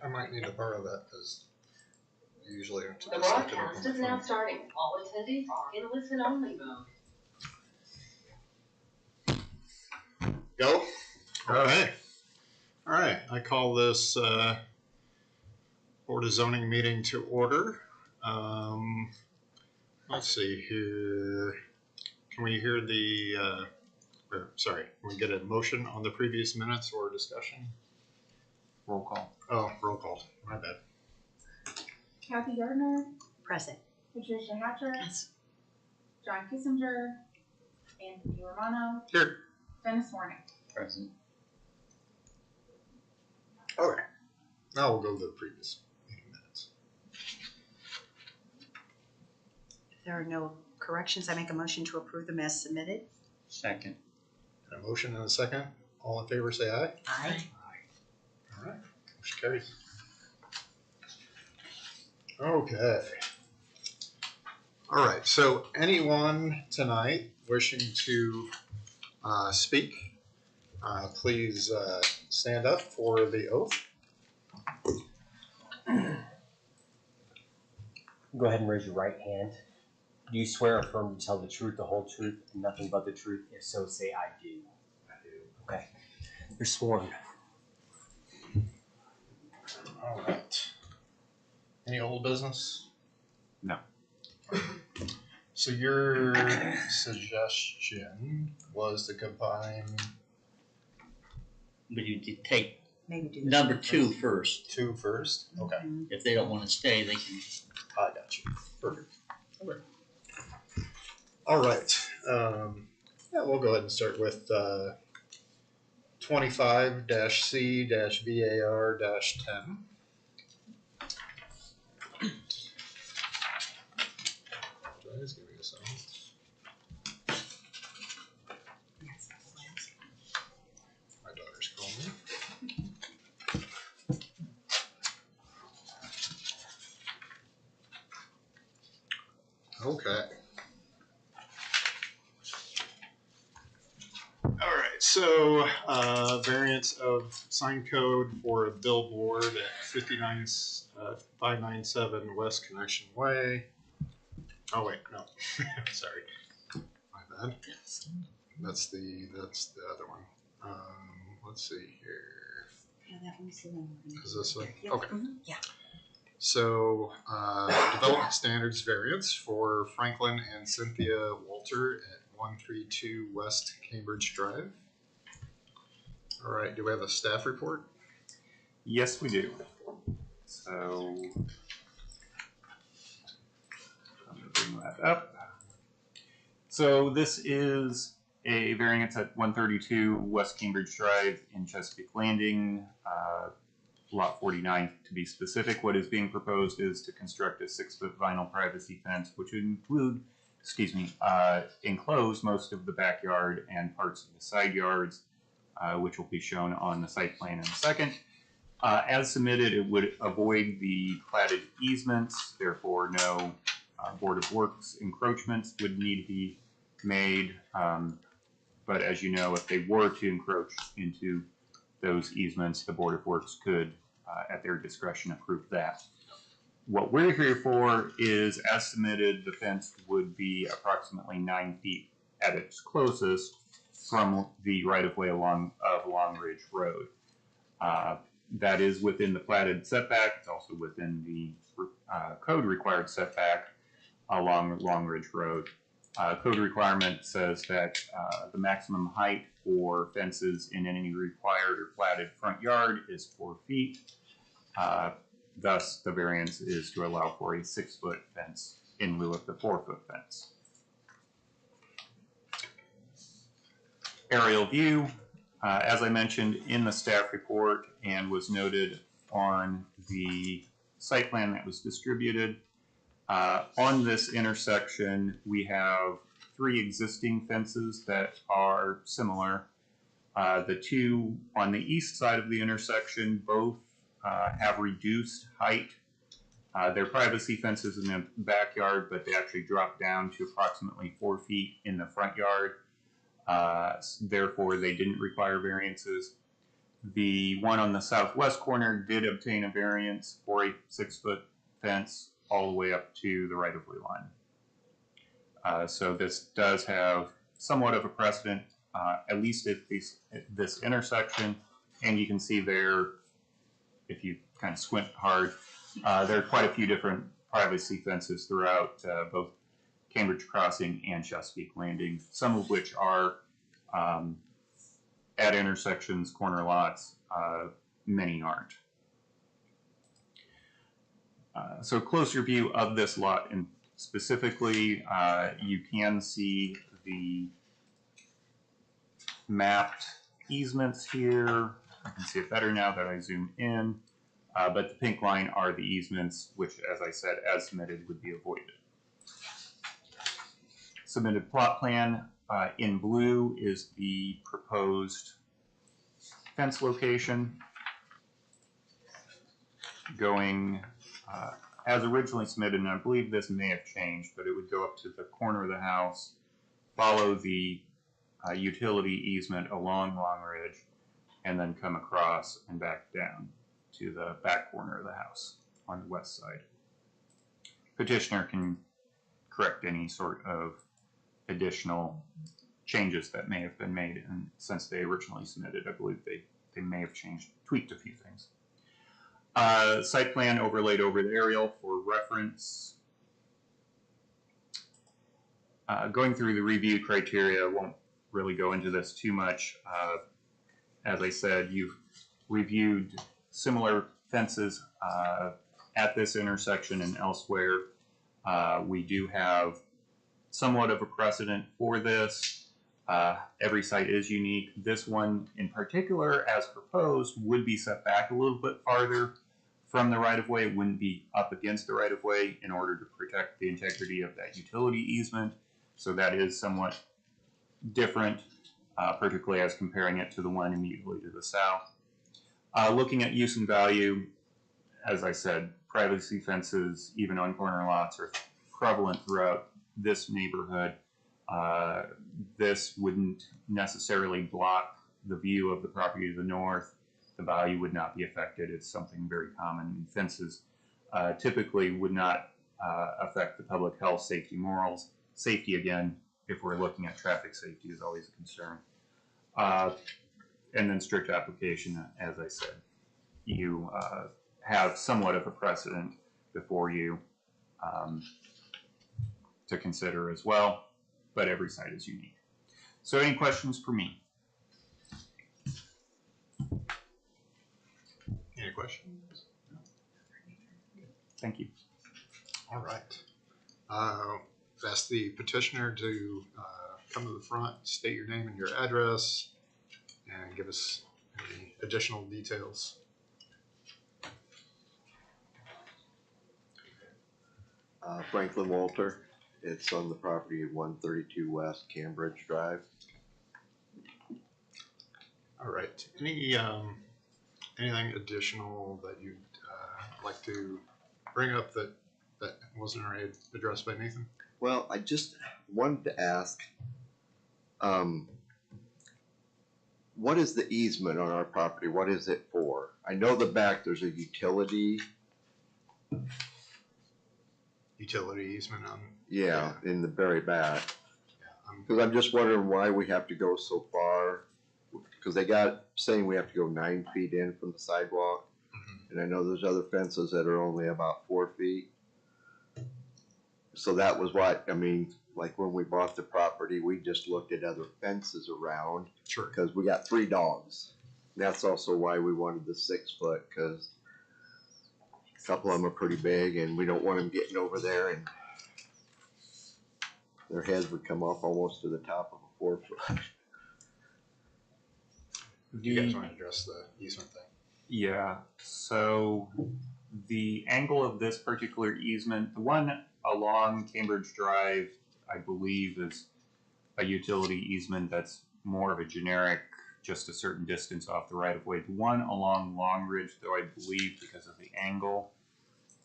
I might need to borrow that because usually I'm The broadcast is now starting. All attendees are in listen-only mode. Go. All right. All right. I call this Board of Zoning meeting to order. Let's see here. Can we hear the? Sorry. Can we get a motion on the previous minutes or discussion? Roll call. Oh, roll call. My bad. Kathy Gardner. Present. Patricia Hatcher. Yes. John Kissinger. Anthony Romano. Here. Dennis Warnick. Present. All right. Now we'll go to the previous meeting minutes. If there are no corrections, I make a motion to approve them as submitted. Second. Got a motion and a second. All in favor, say aye. Aye. All right. Motion carries. Okay. All right. So anyone tonight wishing to speak, please stand up for the oath. Go ahead and raise your right hand. Do you swear or affirm to tell the truth, the whole truth, and nothing but the truth? If so, say I do. I do. Okay. You're sworn. All right. Any old business? No. So your suggestion was to combine But you could take Maybe do number two first. two first? Okay. Mhm. If they don't want to stay, they can. I got you. Perfect. Okay. All right. Yeah, we'll go ahead and start with 25-C-VAR-10. Just give me a second. My daughter's calling me. Okay. All right, so variance of sign code for a billboard at 597 West Connexion Way. Oh wait, no, sorry, my bad. That's the other one. Let's see here. Yeah, that one's the one. Is this one? Yeah. Okay. Mm-hmm. Yeah. So, development standards variance for Franklin and Cynthia Walter at 132 West Cambridge Drive. All right, do we have a staff report? Yes, we do. So, up. So this is a variance at 132 West Cambridge Drive in Chesapeake Landing, lot 49 to be specific. What is being proposed is to construct a 6-foot vinyl privacy fence, which would include, enclose most of the backyard and parts of the side yards, which will be shown on the site plan in a second. As submitted, it would avoid the platted easements, therefore no Board of Works encroachments would need to be made. But as you know, if they were to encroach into those easements, the Board of Works could, at their discretion, approve that. What we're here for is, as submitted, the fence would be approximately 9 feet at its closest from the right-of-way along Long Ridge Road. That is within the platted setback. It's also within the code-required setback along Long Ridge Road. Code requirement says that the maximum height for fences in any required or platted front yard is 4 feet. Thus, the variance is to allow for a 6-foot fence in lieu of the 4-foot fence. Aerial view, as I mentioned in the staff report and was noted on the site plan that was distributed, on this intersection we have 3 existing fences that are similar. The 2 on the east side of the intersection both have reduced height. They're privacy fences in the backyard, but they actually drop down to approximately 4 feet in the front yard. Therefore, they didn't require variances. The one on the southwest corner did obtain a variance for a 6-foot fence all the way up to the right-of-way line. So this does have somewhat of a precedent, at least at this intersection. And you can see there, if you kind of squint hard, there are quite a few different privacy fences throughout both Cambridge Crossing and Chesapeake Landing, some of which are at intersections, corner lots, many aren't. So closer view of this lot, and specifically you can see the mapped easements here. I can see it better now that I zoom in, but the pink line are the easements, which, as I said, as submitted, would be avoided. Submitted plot plan in blue is the proposed fence location, going as originally submitted, and I believe this may have changed, but it would go up to the corner of the house, follow the utility easement along Long Ridge, and then come across and back down to the back corner of the house on the west side. Petitioner can correct any sort of additional changes that may have been made, and since they originally submitted, I believe they may have tweaked a few things. Site plan overlaid over the aerial for reference. Going through the review criteria, I won't really go into this too much. As I said, you've reviewed similar fences at this intersection and elsewhere. We do have somewhat of a precedent for this. Every site is unique. This one in particular, as proposed, would be set back a little bit farther from the right-of-way. It wouldn't be up against the right-of-way in order to protect the integrity of that utility easement. So that is somewhat different, particularly as comparing it to the one immediately to the south. Looking at use and value, as I said, privacy fences, even on corner lots, are prevalent throughout this neighborhood. This wouldn't necessarily block the view of the property to the north. The value would not be affected. It's something very common. Fences typically would not affect the public health, safety, morals. Safety, again, if we're looking at traffic safety, is always a concern. And then strict application, as I said. You have somewhat of a precedent before you to consider as well, but every site is unique. So any questions for me? Any questions? Thank you. All right. ask the petitioner to come to the front, state your name and your address, and give us any additional details. Franklin Walter. It's on the property of 132 West Cambridge Drive. All right. Any anything additional that you'd like to bring up that wasn't already addressed by Nathan? Well, I just wanted to ask, what is the easement on our property? What is it for? I know the back there's a utility. Utility easement on. Yeah, in the very back. Yeah, Because I'm just wondering why we have to go so far. Because they got saying we have to go 9 feet in from the sidewalk. And I know there's other fences that are only about 4 feet. So that was what, I mean, like when we bought the property, we just looked at other fences around. Sure. Because we got 3 dogs. That's also why we wanted the 6 foot, because a couple of them are pretty big and we don't want them getting over there and their heads would come off almost to the top of a 4 foot. You guys want to address the easement thing? Yeah, so the angle of this particular easement, the one along Cambridge Drive, I believe is a utility easement that's more of a generic, just a certain distance off the right of way. The one along Long Ridge, though, I believe because of the angle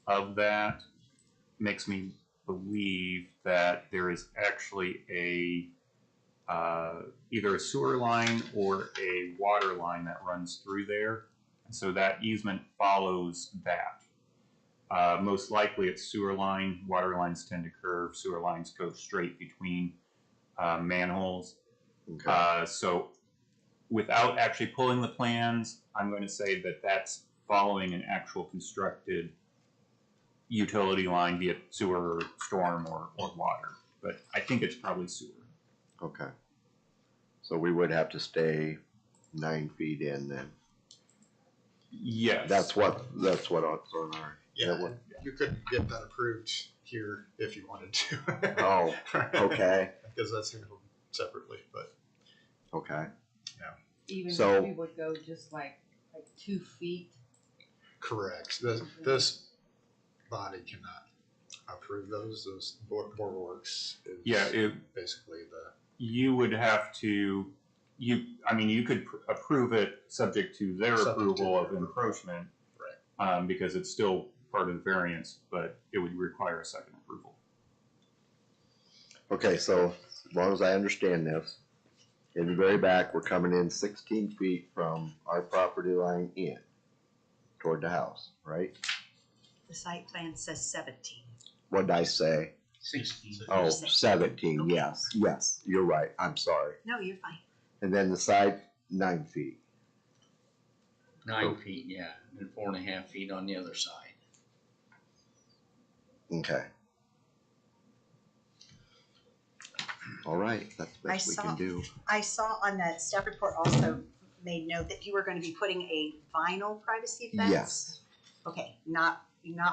of that, makes me believe that there is actually a either a sewer line or a water line that runs through there. And so that easement follows that. Most likely it's sewer line. Water lines tend to curve. Sewer lines go straight between manholes. Okay. So without actually pulling the plans, I'm going to say that that's following an actual constructed utility line, be it sewer, storm, or water. But I think it's probably sewer. Okay. So we would have to stay 9 feet in then. Yes. That's what's on our. Yeah, you could get that approved here if you wanted to. Oh, okay. Because that's handled separately, but Okay. Even So- if we would go just like 2 feet. correct. This body cannot approve those. Those board works is Yeah, basically the. you would have to, you could approve it subject to their Subject to approval their of approval. encroachment. Right. Because it's still part of the variance, but it would require a second approval. Okay, so as long as I understand this, in the very back, we're coming in 16 feet from our property line in toward the house, right? The site plan says 17. What did I say? 16. Oh, Say- 17, Okay. yes, you're right, I'm sorry. No, you're fine. And then the side, 9 feet. 9 feet, yeah, and 4.5 feet on the other side. Okay. All right, that's the best we can do. I saw on the staff report also made note that you were going to be putting a vinyl privacy fence? Yes, Okay, not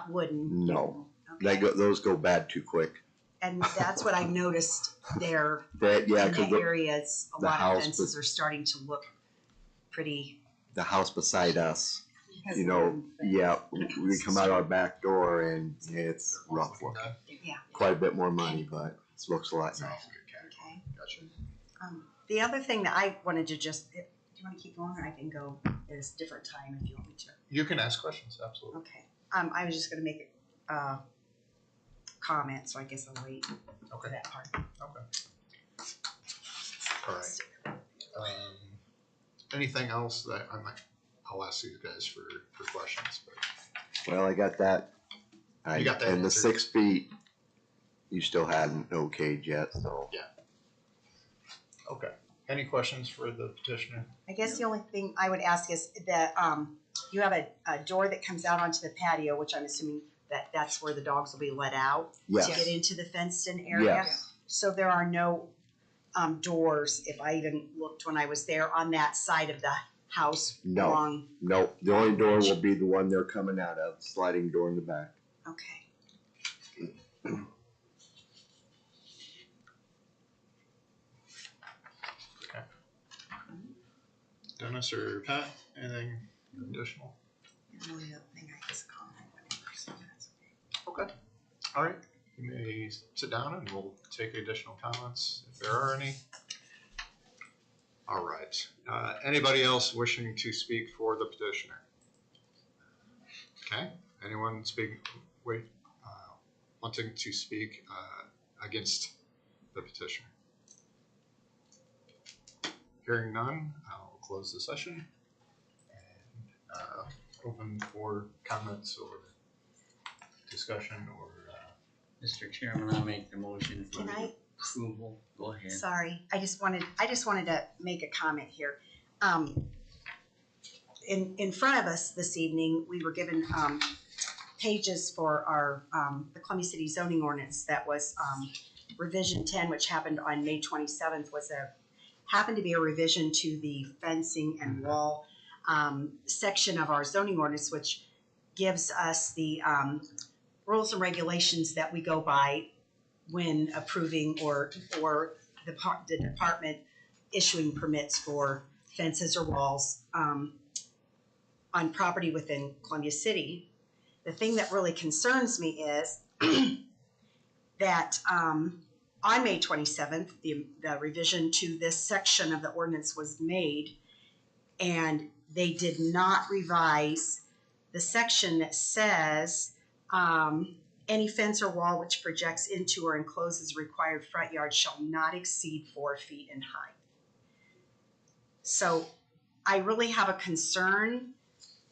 wooden? No. Okay. those go bad too quick. And that's what I noticed there That, yeah, in because the areas. A the lot house of fences are starting to look pretty. the house beside us, has you a know, wooden fence. yeah, we come out our back door and it's rough looking. Yeah. Quite a bit more money, but it looks a lot nicer. Okay. Gotcha. The other thing that I wanted to just, do you want to keep going, or I can go at a different time if you want me to? You can ask questions, absolutely. Okay. I was just going to make a comment, so I guess I'll wait for Okay. that part. Okay. All right. Anything else that I'll ask you guys for questions, but Well, I got that. You got that And the answered. 6 feet, you still hadn't okayed yet, so. okay. Any questions for the petitioner? I guess the only thing I would ask is that you have a door that comes out onto the patio, which I'm assuming that's where the dogs will be let out to Yes. get into the fenced-in area. Yes. So there are no doors, if I even looked when I was there, on that side of the house. No. Along, Nope, the only door will be the one they're coming out of, sliding door in the back. okay. Dennis or Pat, anything additional? The only other thing I just comment, whatever, so that's Okay. All right. You may sit down and we'll take additional comments if there are any. All right. Anybody else wishing to speak for the petitioner? Okay. Anyone wanting to speak against the petitioner? Hearing none, I'll close the session and open for comments or discussion or. Mr. Chairman, I make the motion for Can the I- approval. Go ahead. Sorry, I just wanted to make a comment here. In front of us this evening, we were given pages for our the Columbia City zoning ordinance that was revision 10, which happened on May 27th, happened to be a revision to the fencing and wall section of our zoning ordinance, which gives us the rules and regulations that we go by when approving or the department issuing permits for fences or walls on property within Columbia City. The thing that really concerns me is that on May 27th, the revision to this section of the ordinance was made, and they did not revise the section that says any fence or wall which projects into or encloses required front yard shall not exceed 4 feet in height. So I really have a concern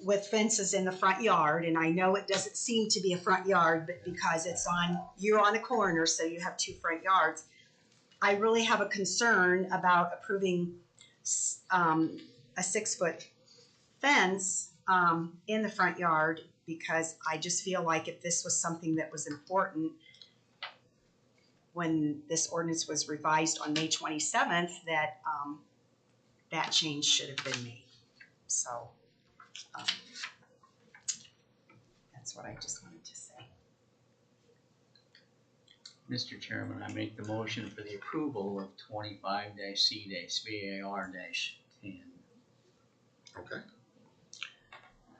with fences in the front yard, and I know it doesn't seem to be a front yard, but because you're on the corner, so you have 2 front yards. I really have a concern about approving a 6-foot fence in the front yard, because I just feel like if this was something that was important when this ordinance was revised on May 27th, that that change should have been made. So that's what I just wanted to say. Mr. Chairman, I make the motion for the approval of 25-C-VAR-10. Okay.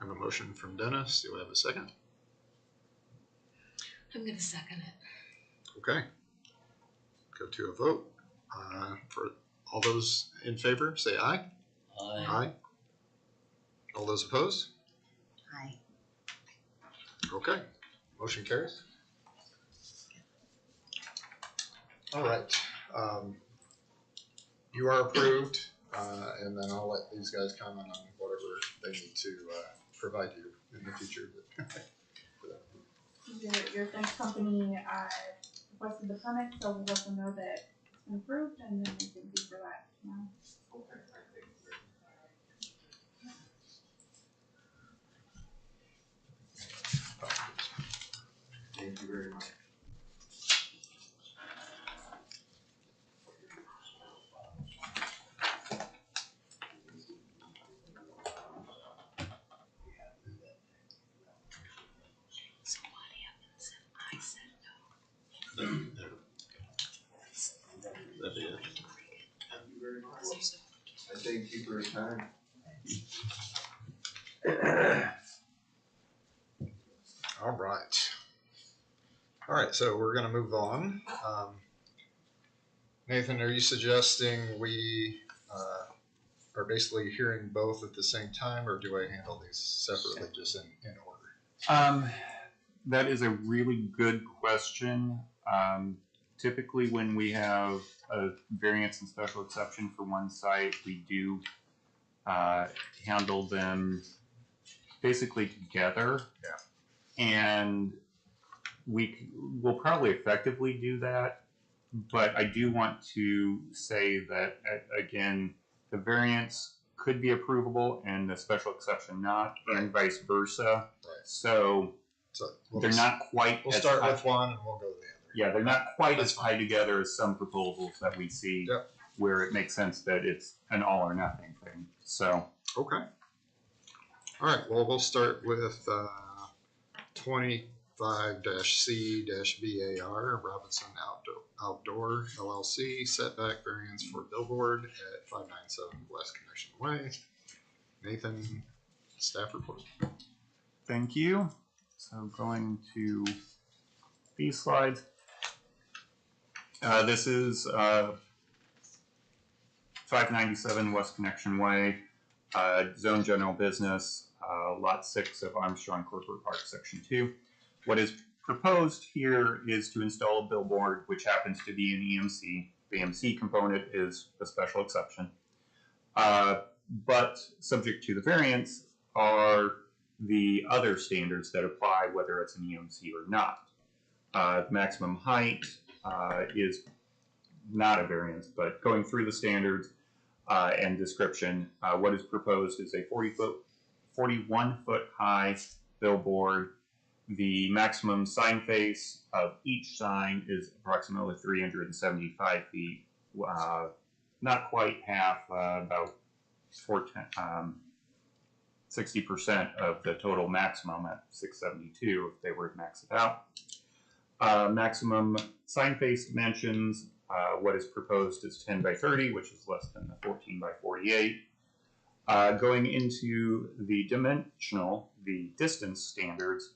I have a motion from Dennis. Do I have a second? I'm gonna second it. Okay. Go to a vote. For all those in favor, say aye. Aye. All those opposed? Aye. Okay. Motion carries. All right. You are approved, and then I'll let these guys comment on whatever they need to provide you in the future. Your fence company requested the permit, so we'll let them know that it's been approved, and then we can do for that tomorrow. Thank you very much. So what happens if I said That'd be it. Thank you very much. I thank you for your time. All right. All right, so we're going to move on. Nathan, are you suggesting we are basically hearing both at the same time, or do I handle these separately, just in order? That is a really good question. Typically, when we have a variance and special exception for one site, we do handle them basically together. Yeah. And we'll probably effectively do that, but I do want to say that, again, the variance could be approvable and the special exception not, and vice versa. Right. So they're not quite We'll as start tied- with one and we'll go to the other. Yeah, they're not quite That's as tied together as some proposals that we see, Yep. where it makes sense that it's an all or nothing thing. So Okay. All right, well, we'll start with 25-C-VAR, Robinson Outdoor LLC, setback variance for billboard at 597 West Connexion Way. Nathan, staff report. Thank you. So going to these slides. This is 597 West Connexion Way, Zone General Business, Lot 6 of Armstrong Corporate Park, Section 2. What is proposed here is to install a billboard, which happens to be an EMC. The EMC component is a special exception. But subject to the variance are the other standards that apply, whether it's an EMC or not. The maximum height is not a variance, but going through the standards and description, what is proposed is a 41-foot high billboard. The maximum sign face of each sign is approximately 375 feet, not quite half, about 60% of the total maximum at 672 if they were to max it out. Maximum sign face dimensions, what is proposed is 10 by 30, which is less than the 14 by 48. Going into the distance standards,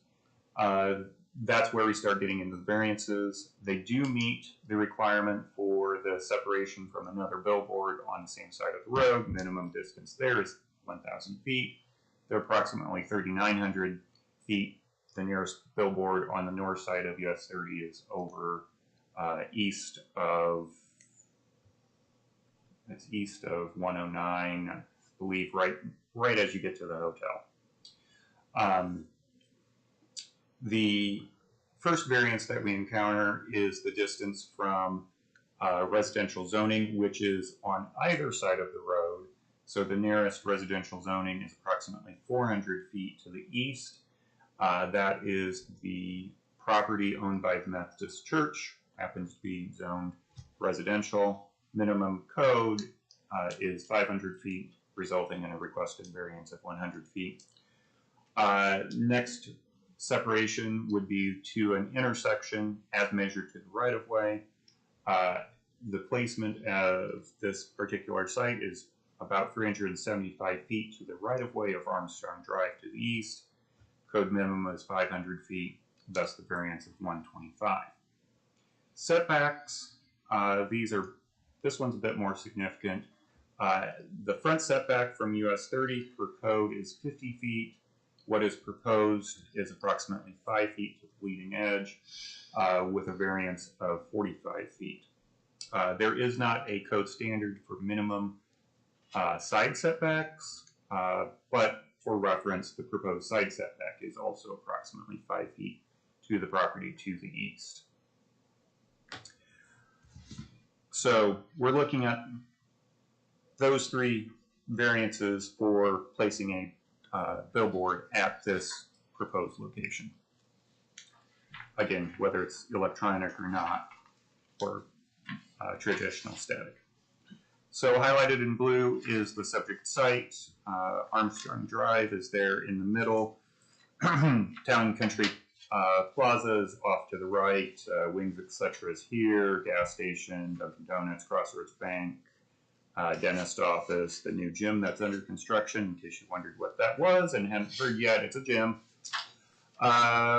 that's where we start getting into the variances. They do meet the requirement for the separation from another billboard on the same side of the road. Minimum distance there is 1,000 feet. They're approximately 3,900 feet. The nearest billboard on the north side of US 30 is over east of 109, I believe, right as you get to the hotel. The first variance that we encounter is the distance from residential zoning, which is on either side of the road. So the nearest residential zoning is approximately 400 feet to the east. That is the property owned by the Methodist Church, happens to be zoned residential. Minimum code is 500 feet, resulting in a requested variance of 100 feet. Next separation would be to an intersection as measured to the right-of-way. The placement of this particular site is about 375 feet to the right-of-way of Armstrong Drive to the east. Code minimum is 500 feet, thus the variance of 125. Setbacks, this one's a bit more significant. The front setback from US 30 per code is 50 feet. What is proposed is approximately 5 feet to the leading edge with a variance of 45 feet. There is not a code standard for minimum side setbacks, but for reference, the proposed side setback is also approximately 5 feet to the property to the east. So we're looking at those three variances for placing a billboard at this proposed location. Again, whether it's electronic or not, or traditional static. So highlighted in blue is the subject site. Armstrong Drive is there in the middle. Town Country Plaza is off to the right. Wings, etc. is here. Gas station, Dunkin' Donuts, Crossroads Bank, dentist office, the new gym that's under construction, in case you wondered what that was and hadn't heard yet, it's a gym.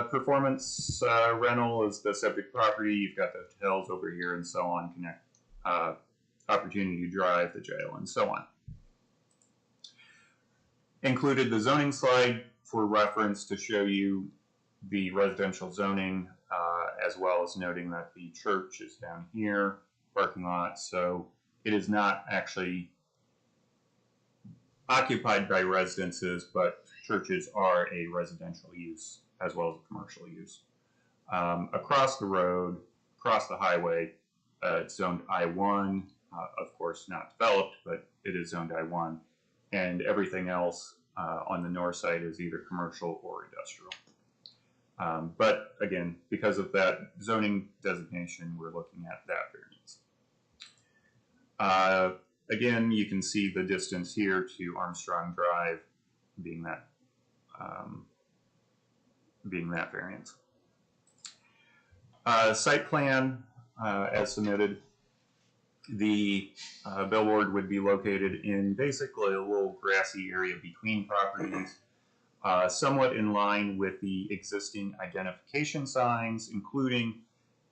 Performance rental is the subject property. You've got the hotels over here and so on, Opportunity Drive, the jail, and so on. Included the zoning slide for reference to show you the residential zoning, as well as noting that the church is down here, parking lot, so it is not actually occupied by residences, but churches are a residential use as well as a commercial use. Across the road, across the highway, it's zoned I-1, of course not developed, but it is zoned I-1, and everything else on the north side is either commercial or industrial. But again, because of that zoning designation, we're looking at that variance. Again, you can see the distance here to Armstrong Drive being that variance. Site plan as submitted. The billboard would be located in basically a little grassy area between properties, somewhat in line with the existing identification signs, including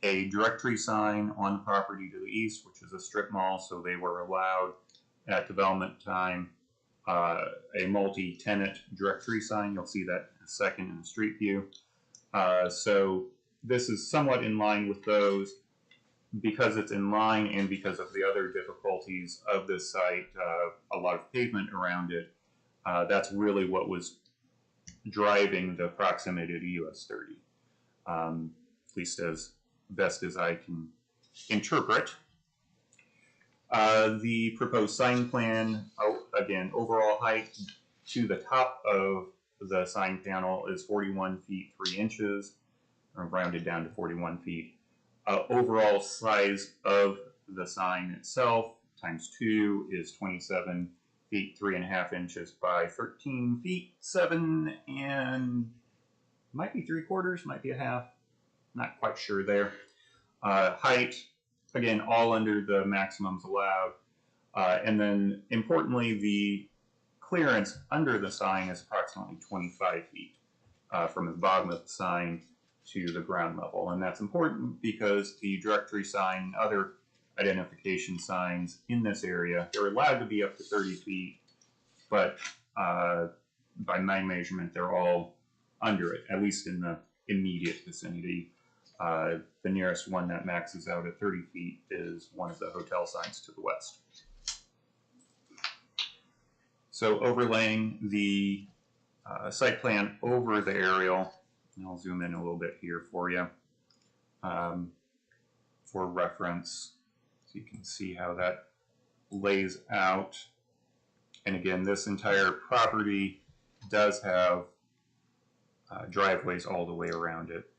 a directory sign on the property to the east, which is a strip mall, so they were allowed at development time a multi-tenant directory sign. You'll see that in a second in the street view. So this is somewhat in line with those. Because it's in line and because of the other difficulties of this site, a lot of pavement around it, that's really what was driving the proximity to US 30, at least as best as I can interpret. The proposed sign plan, again, overall height to the top of the sign panel is 41 feet 3 inches, or rounded down to 41 feet. Overall size of the sign itself times 2 is 27 feet 3.5 inches by 13 feet 7 and might be 3/4, might be a half, not quite sure there. Height, again, all under the maximums allowed. And then importantly, the clearance under the sign is approximately 25 feet from the bottom of the sign to the ground level. And that's important because the directory sign and other identification signs in this area, they're allowed to be up to 30 feet, but by my measurement, they're all under it, at least in the immediate vicinity. The nearest one that maxes out at 30 feet is one of the hotel signs to the west. So overlaying the site plan over the aerial, and I'll zoom in a little bit here for you for reference, so you can see how that lays out. And again, this entire property does have driveways all the way around it.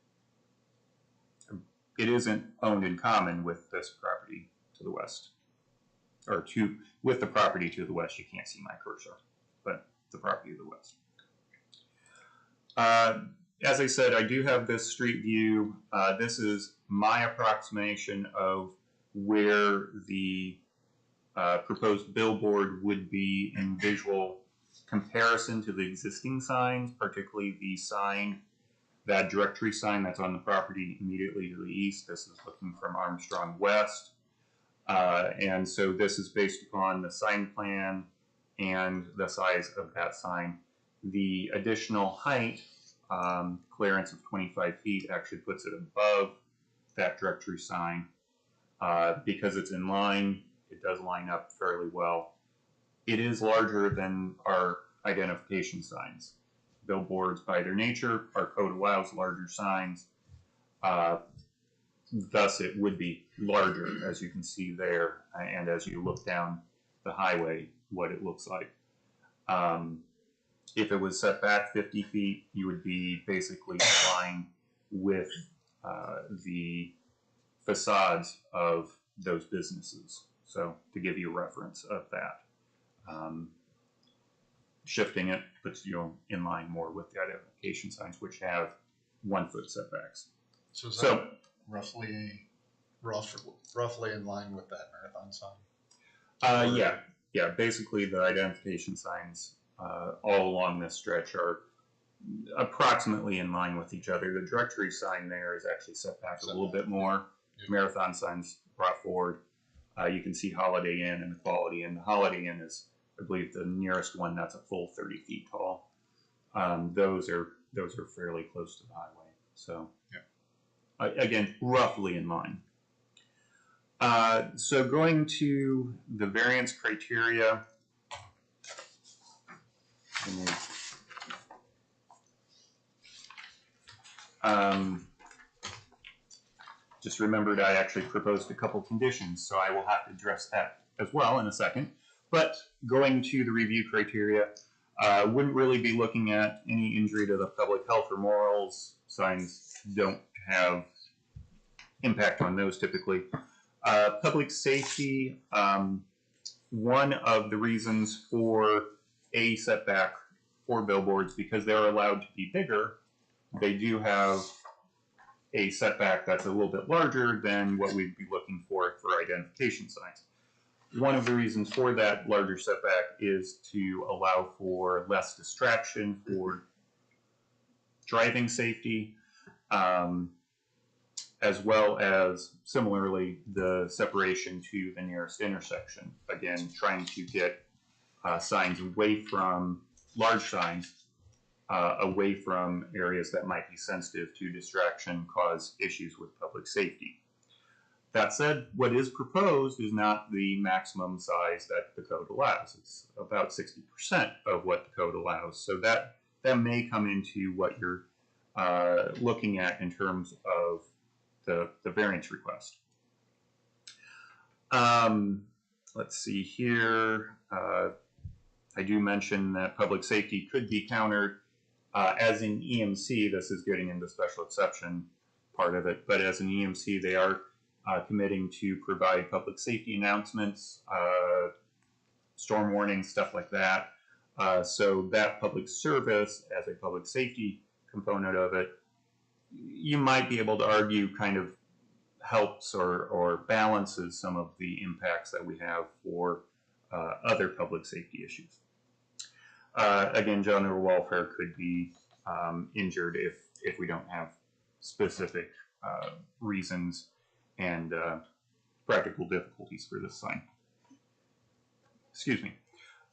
It isn't owned in common with this property to the west, or with the property to the west. You can't see my cursor, but the property to the west. As I said, I do have this street view. This is my approximation of where the proposed billboard would be in visual comparison to the existing signs, particularly the sign, that directory sign that's on the property immediately to the east. This is looking from Armstrong West. And so this is based upon the sign plan and the size of that sign. The additional height, clearance of 25 feet, actually puts it above that directory sign. Because it's in line, it does line up fairly well. It is larger than our identification signs. Billboards, by their nature, our code allows larger signs. Thus, it would be larger, as you can see there, and as you look down the highway, what it looks like. If it was set back 50 feet, you would be basically in line with the facades of those businesses. So, to give you a reference of that. Shifting it puts you in line more with the identification signs, which have 1 foot setbacks. So is that roughly in line with that marathon sign? Yeah. Basically, the identification signs all along this stretch are approximately in line with each other. The directory sign there is actually set back a little bit more. Yep. Marathon signs brought forward. You can see Holiday Inn and the Quality Inn. The Holiday Inn is, I believe, the nearest one that's a full 30 feet tall. Those are fairly close to the highway. So, yeah. Again, roughly in line. So going to the variance criteria. Just remembered I actually proposed a couple conditions, so I will have to address that as well in a second. But going to the review criteria, wouldn't really be looking at any injury to the public health or morals. Signs don't have impact on those typically. Public safety, one of the reasons for a setback for billboards, because they're allowed to be bigger, they do have a setback that's a little bit larger than what we'd be looking for identification signs. One of the reasons for that larger setback is to allow for less distraction for driving safety, as well as similarly the separation to the nearest intersection. Again, trying to get signs away from, large signs, away from areas that might be sensitive to distraction, cause issues with public safety. That said, what is proposed is not the maximum size that the code allows. It's about 60% of what the code allows. So that may come into what you're looking at in terms of the variance request. Let's see here. I do mention that public safety could be countered as an EMC. This is getting into special exception part of it, but as an EMC, they are committing to provide public safety announcements, storm warnings, stuff like that. So that public service as a public safety component of it, you might be able to argue kind of helps or balances some of the impacts that we have for other public safety issues. Again, general welfare could be injured if we don't have specific reasons and practical difficulties for this sign. Excuse me.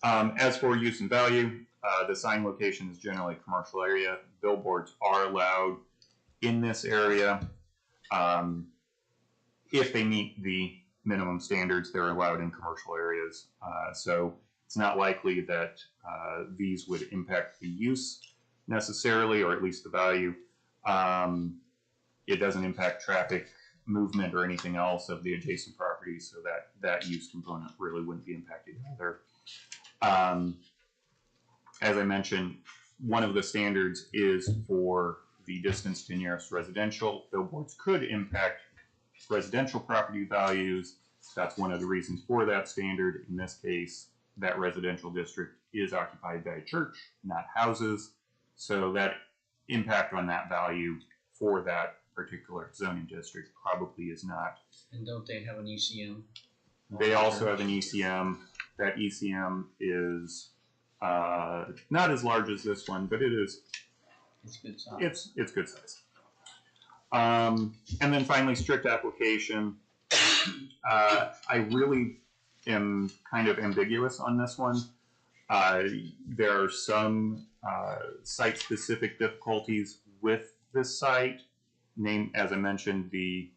As for use and value, the sign location is generally a commercial area. Billboards are allowed in this area. If they meet the minimum standards, they're allowed in commercial areas. So it's not likely that these would impact the use necessarily, or at least the value. It doesn't impact traffic movement or anything else of the adjacent properties, so that use component really wouldn't be impacted either. As I mentioned, one of the standards is for the distance to nearest residential. Billboards could impact residential property values. That's one of the reasons for that standard. In this case, that residential district is occupied by a church, not houses. So that impact on that value for that particular zoning district probably is not. And don't they have an ECM? They also have an ECM. That ECM is not as large as this one, but it is. It's good size. It's good size. And then finally, strict application. I really am kind of ambiguous on this one. There are some site-specific difficulties with this site. As I mentioned, the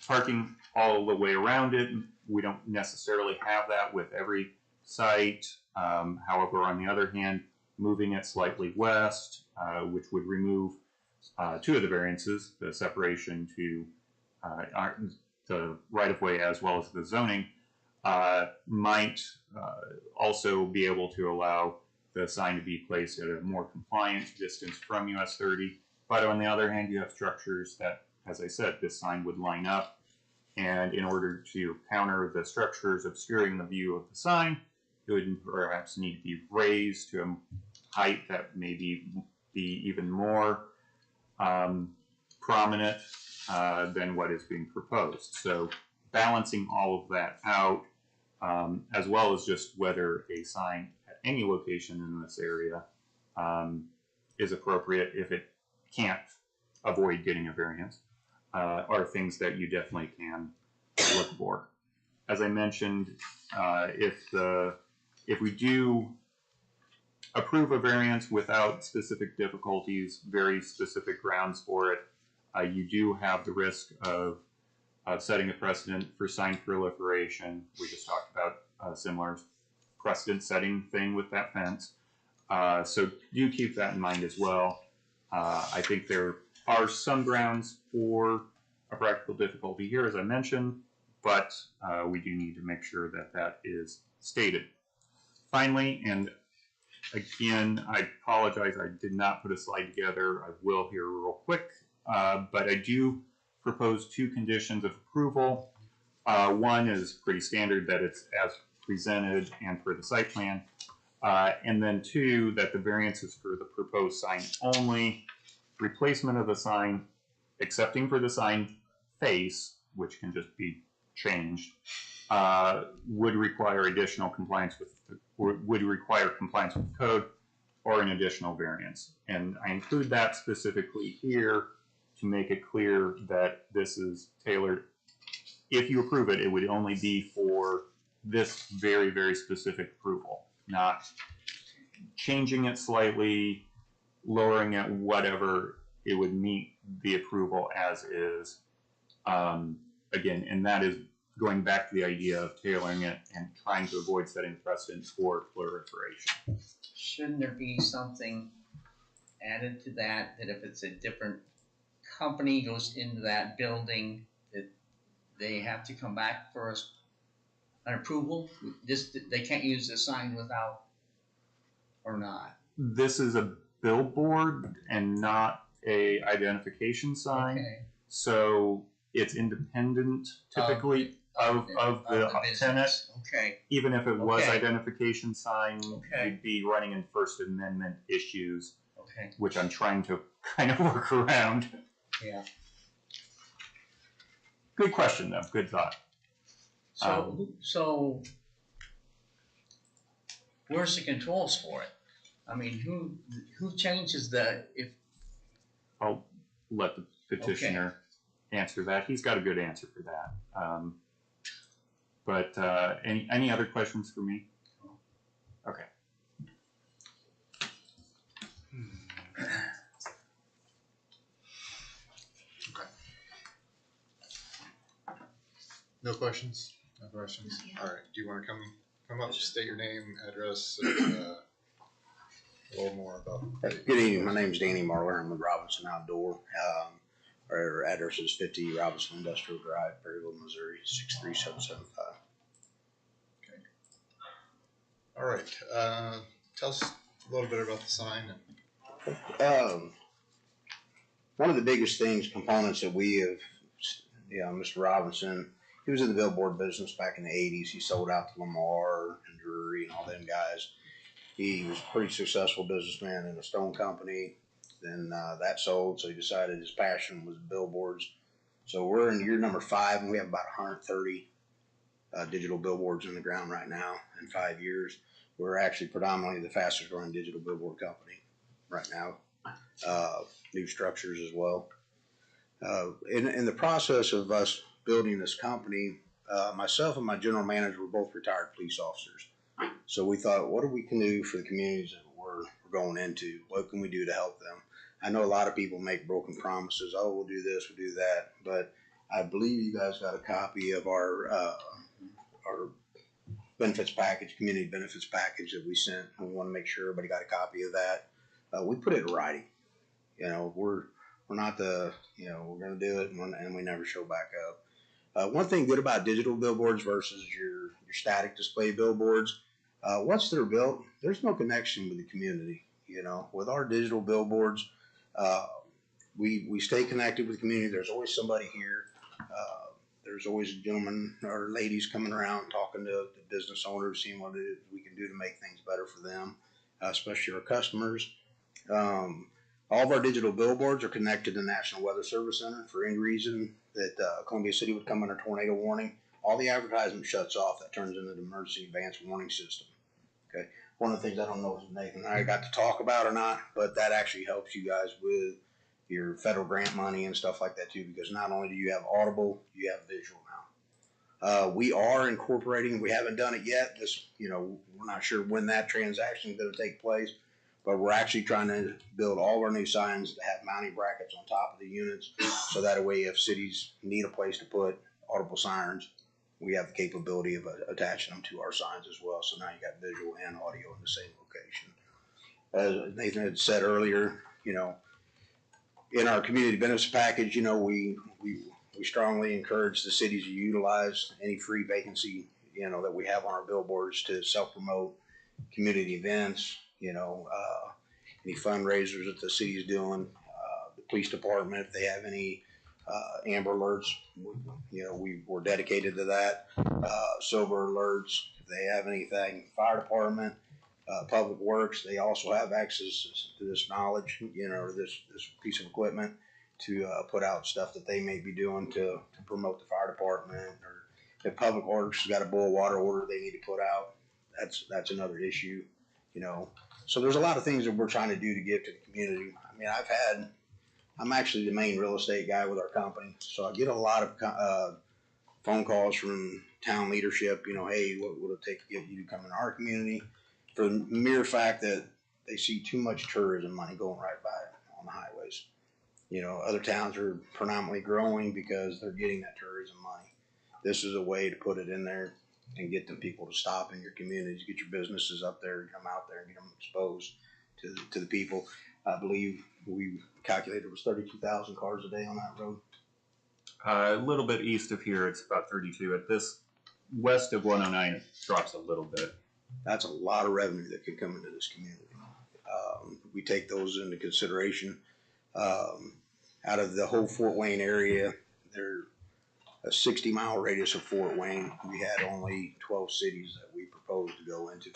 parking all the way around it. We don't necessarily have that with every site. However, on the other hand, moving it slightly west, which would remove two of the variances, the separation to the right-of-way as well as the zoning, might also be able to allow the sign to be placed at a more compliant distance from US 30. But on the other hand, you have structures that, as I said, this sign would line up. And in order to counter the structures obscuring the view of the sign, it would perhaps need to be raised to a height that maybe be even more prominent than what is being proposed. So balancing all of that out, as well as just whether a sign at any location in this area is appropriate if it can't avoid getting a variance, are things that you definitely can look for. As I mentioned, if we do approve a variance without specific difficulties, very specific grounds for it, you do have the risk of setting a precedent for sign proliferation. We just talked about a similar precedent-setting thing with that fence. So do keep that in mind as well. I think there are some grounds for a practical difficulty here, as I mentioned, but we do need to make sure that that is stated. Finally, and again, I apologize, I did not put a slide together. I will here real quick, but I do propose two conditions of approval. One is pretty standard, that it's as presented and for the site plan. And then two, that the variance is for the proposed sign only, replacement of the sign, excepting for the sign face, which can just be changed, would require additional compliance with, would require compliance with the code or an additional variance. And I include that specifically here to make it clear that this is tailored. If you approve it, it would only be for this very, very specific approval, not changing it slightly, lowering it, whatever. It would meet the approval as is. Again, and that is going back to the idea of tailoring it and trying to avoid setting precedents for proliferation. Shouldn't there be something added to that, that if it's a different company goes into that building, that they have to come back for an approval? They can't use the sign without, or not? This is a billboard and not a identification sign, Okay. so it's independent typically of the tenant. business. Okay, Even if it was Okay. identification sign, Okay. we'd be running in First Amendment issues, okay, which I'm trying to kind of work around. yeah. Good question though, good thought. So where's the controls for it? I mean, who changes I'll let the petitioner answer that. He's got a good answer for that. But any other questions for me? Okay. Okay. No questions? No questions? All right. Do you want to come up, state your name, address, and a little more about Good evening. My name is Danny Marler. I'm with Robinson Outdoor. Our address is 50 Robinson Industrial Drive, Perryville, Missouri, 63775. All right. Tell us a little bit about the sign. One of the biggest components that we have, Mr. Robinson, he was in the billboard business back in the 80s. He sold out to Lamar and Drury and all them guys. He was a pretty successful businessman in a stone company. Then that sold, so he decided his passion was billboards. So we're in year number 5, and we have about 130 digital billboards in the ground right now. In 5 years, we're actually predominantly the fastest growing digital billboard company right now. New structures as well. In the process of us building this company, myself and my general manager were both retired police officers. So we thought, what we can do for the communities that we're going into? What can we do to help them? I know a lot of people make broken promises. Oh, we'll do this, we'll do that. But I believe you guys got a copy of our benefits package, community benefits package that we sent. We want to make sure everybody got a copy of that. We put it in writing. We're not we're going to do it and we never show back up. One thing good about digital billboards versus your static display billboards, once they're built, there's no connection with the community. With our digital billboards, we stay connected with the community. There's always somebody here. There's always gentlemen or ladies coming around talking to the business owners, seeing what it is we can do to make things better for them, especially our customers. All of our digital billboards are connected to the National Weather Service Center. For any reason that Columbia City would come under tornado warning, all the advertisement shuts off. That turns into the emergency advanced warning system. Okay. One of the things I don't know if Nathan and I got to talk about or not, but that actually helps you guys with your federal grant money and stuff like that too, because not only do you have audible, you have visual now. We are incorporating, we haven't done it yet. We're not sure when that transaction is going to take place, but we're actually trying to build all of our new signs to have mounting brackets on top of the units, so that way if cities need a place to put audible sirens, we have the capability of attaching them to our signs as well. So now you got visual and audio in the same location. As Nathan had said earlier, in our community benefits package, we strongly encourage the cities to utilize any free vacancy, that we have on our billboards to self-promote community events, any fundraisers that the city is doing, the police department, if they have any amber alerts, we're dedicated to that. Silver alerts, if they have anything, fire department, Public Works, they also have access to this knowledge, you know, or this piece of equipment to put out stuff that they may be doing to promote the fire department, or if Public Works has got a boil water order they need to put out, that's another issue, you know. So there's a lot of things that we're trying to do to give to the community. I mean, I'm actually the main real estate guy with our company, so I get a lot of phone calls from town leadership, you know, hey, what would it take to get you to come in our community? For the mere fact that they see too much tourism money going right by on the highways. You know, other towns are predominantly growing because they're getting that tourism money. This is a way to put it in there and get them people to stop in your communities, get your businesses up there, get them out there, and get them exposed to the people. I believe we calculated it was 32,000 cars a day on that road. A little bit east of here, it's about 32. At this west of 109, it drops a little bit. That's a lot of revenue that could come into this community. We take those into consideration. Out of the whole Fort Wayne area, there a 60-mile radius of Fort Wayne, we had only 12 cities that we proposed to go into,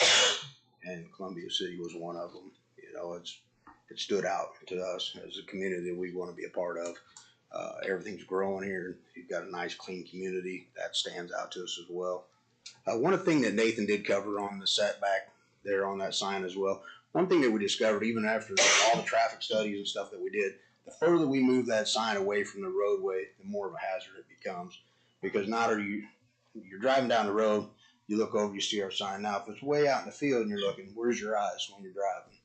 and Columbia City was one of them. You know, it stood out to us as a community that we want to be a part of. Everything's growing here. You've got a nice, clean community that stands out to us as well. One thing that Nathan did cover on the setback there on that sign as well, one thing that we discovered even after all the traffic studies and stuff that we did, the further we move that sign away from the roadway, the more of a hazard it becomes. Because not are you're driving down the road, you look over, you see our sign. Now, if it's way out in the field and you're looking, where's your eyes when you're driving?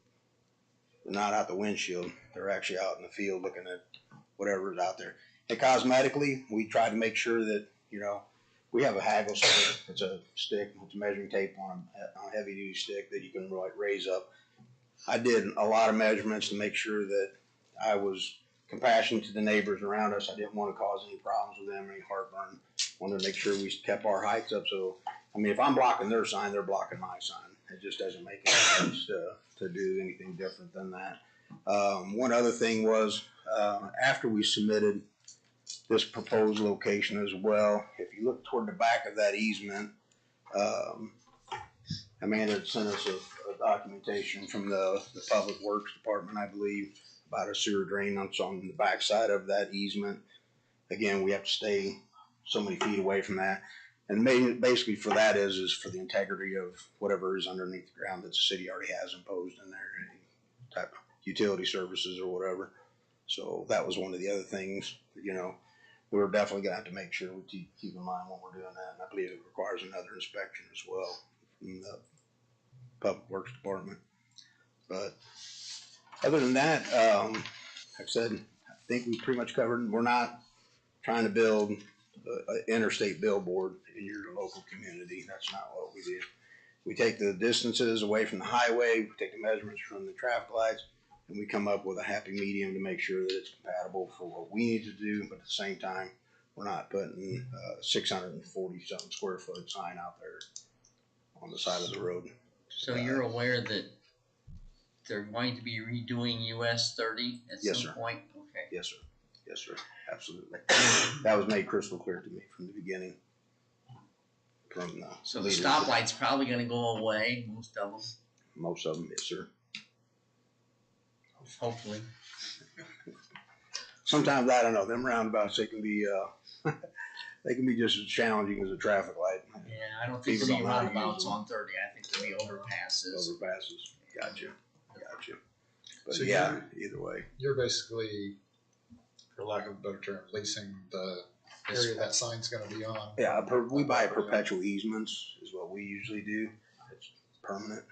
They're not out the windshield. They're actually out in the field looking at whatever is out there. And cosmetically, we try to make sure that, you know, we have a haggle stick. It's a stick with measuring tape on a heavy duty stick that you can like raise up. I did a lot of measurements to make sure that I was compassionate to the neighbors around us. I didn't want to cause any problems with them, any heartburn. Wanted to make sure we kept our heights up. So, I mean, if I'm blocking their sign, they're blocking my sign. It just doesn't make any sense to do anything different than that. One other thing was after we submitted this proposed location as well, if you look toward the back of that easement, Amanda had sent us a documentation from the Public Works Department, I believe, about a sewer drain that's on the back side of that easement. Again, we have to stay so many feet away from that. And basically for that is for the integrity of whatever is underneath the ground that the city already has imposed in there, any type of utility services or whatever. So that was one of the other things, you know, we're definitely gonna have to make sure we keep in mind when we're doing that. And I believe it requires another inspection as well from the Public Works Department. But other than that, like I said, I think we pretty much covered. We're not trying to build an interstate billboard in your local community. That's not what we do. We take the distances away from the highway, we take the measurements from the traffic lights, and we come up with a happy medium to make sure that it's compatible for what we need to do, but at the same time, we're not putting 640-something square foot sign out there on the side of the road. So you're aware that they're going to be redoing US 30 at Yes, some sir. point? Okay. Yes, sir. Yes, sir. Absolutely. That was made crystal clear to me from the beginning. From the So the leaders. stoplight's probably gonna go away, most of them, Most of them, yes, sir. hopefully. Sometimes I don't know. Them roundabouts, they can be they can be just as challenging as a traffic light. Yeah, I don't think People there'll be don't know how to roundabouts use them. on 30, I think there'll be overpasses. Overpasses. Gotcha. But So yeah, either way. You're basically, for lack of a better term, leasing the area that sign's gonna be on. Yeah, we buy perpetual easements is what we usually do. It's permanent.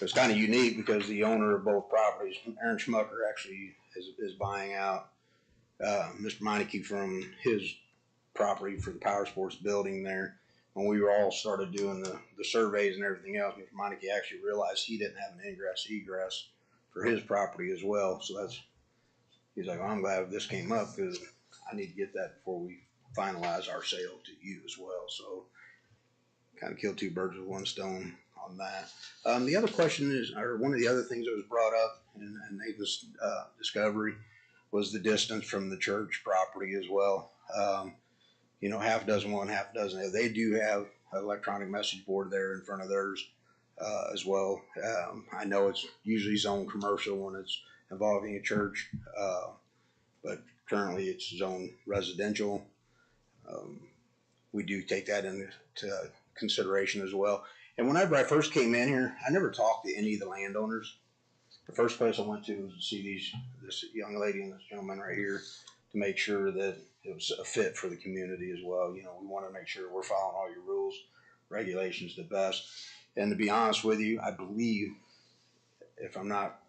It's kind of unique because the owner of both properties, Aaron Schmucker, actually is buying out Mr. Meineke from his property for the Power Sports building there. When we were all started doing the surveys and everything else, Mr. Meineke actually realized he didn't have an ingress egress for his property as well. So he's like, well, I'm glad this came up because I need to get that before we finalize our sale to you as well. So kind of killed two birds with one stone on that. The other question is, or one of the other things that was brought up in Nathan's discovery was the distance from the church property as well. You know, half dozen one, half dozen. They do have an electronic message board there in front of theirs. as well. I know it's usually zoned commercial when it's involving a church, but currently it's zoned residential. We do take that into consideration as well. And whenever I first came in here, I never talked to any of the landowners. The first place I went to was to see this young lady and this gentleman right here to make sure that it was a fit for the community as well. You know, we want to make sure we're following all your rules, regulations the best. And to be honest with you, I believe, if I'm not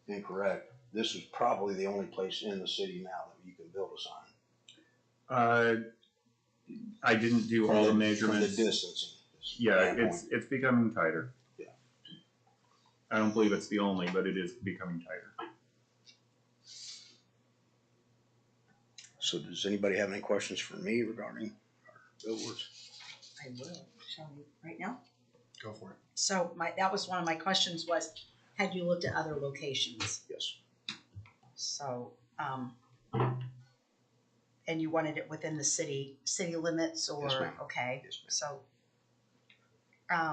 incorrect, this is probably the only place in the city now that you can build a sign. I didn't do all the measurements. From the distancing. Yeah, it's becoming tighter. Yeah. I don't believe it's the only, but it is becoming tighter. So does anybody have any questions for me regarding our billboards? I will, shall we, right now? Go for it. So that was one of my questions was, had you looked at other locations? Yes. So, and you wanted it within the city limits or? Yes, ma'am. Okay. Yes, ma'am. So,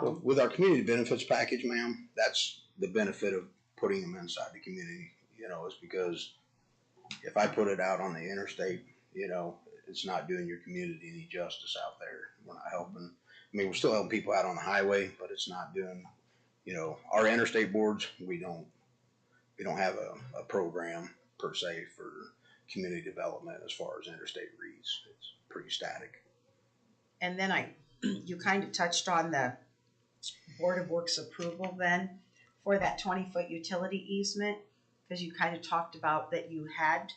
Well, with our community benefits package, ma'am, that's the benefit of putting them inside the community, you know, is because if I put it out on the interstate, you know, it's not doing your community any justice out there. We're not helping. I mean, we're still helping people out on the highway, but it's not doing, you know, our interstate boards, we don't have a program per se for community development as far as interstate reads. It's pretty static. and then you kind of touched on the Board of Works approval then for that 20-foot utility easement, because you kind of talked about that you had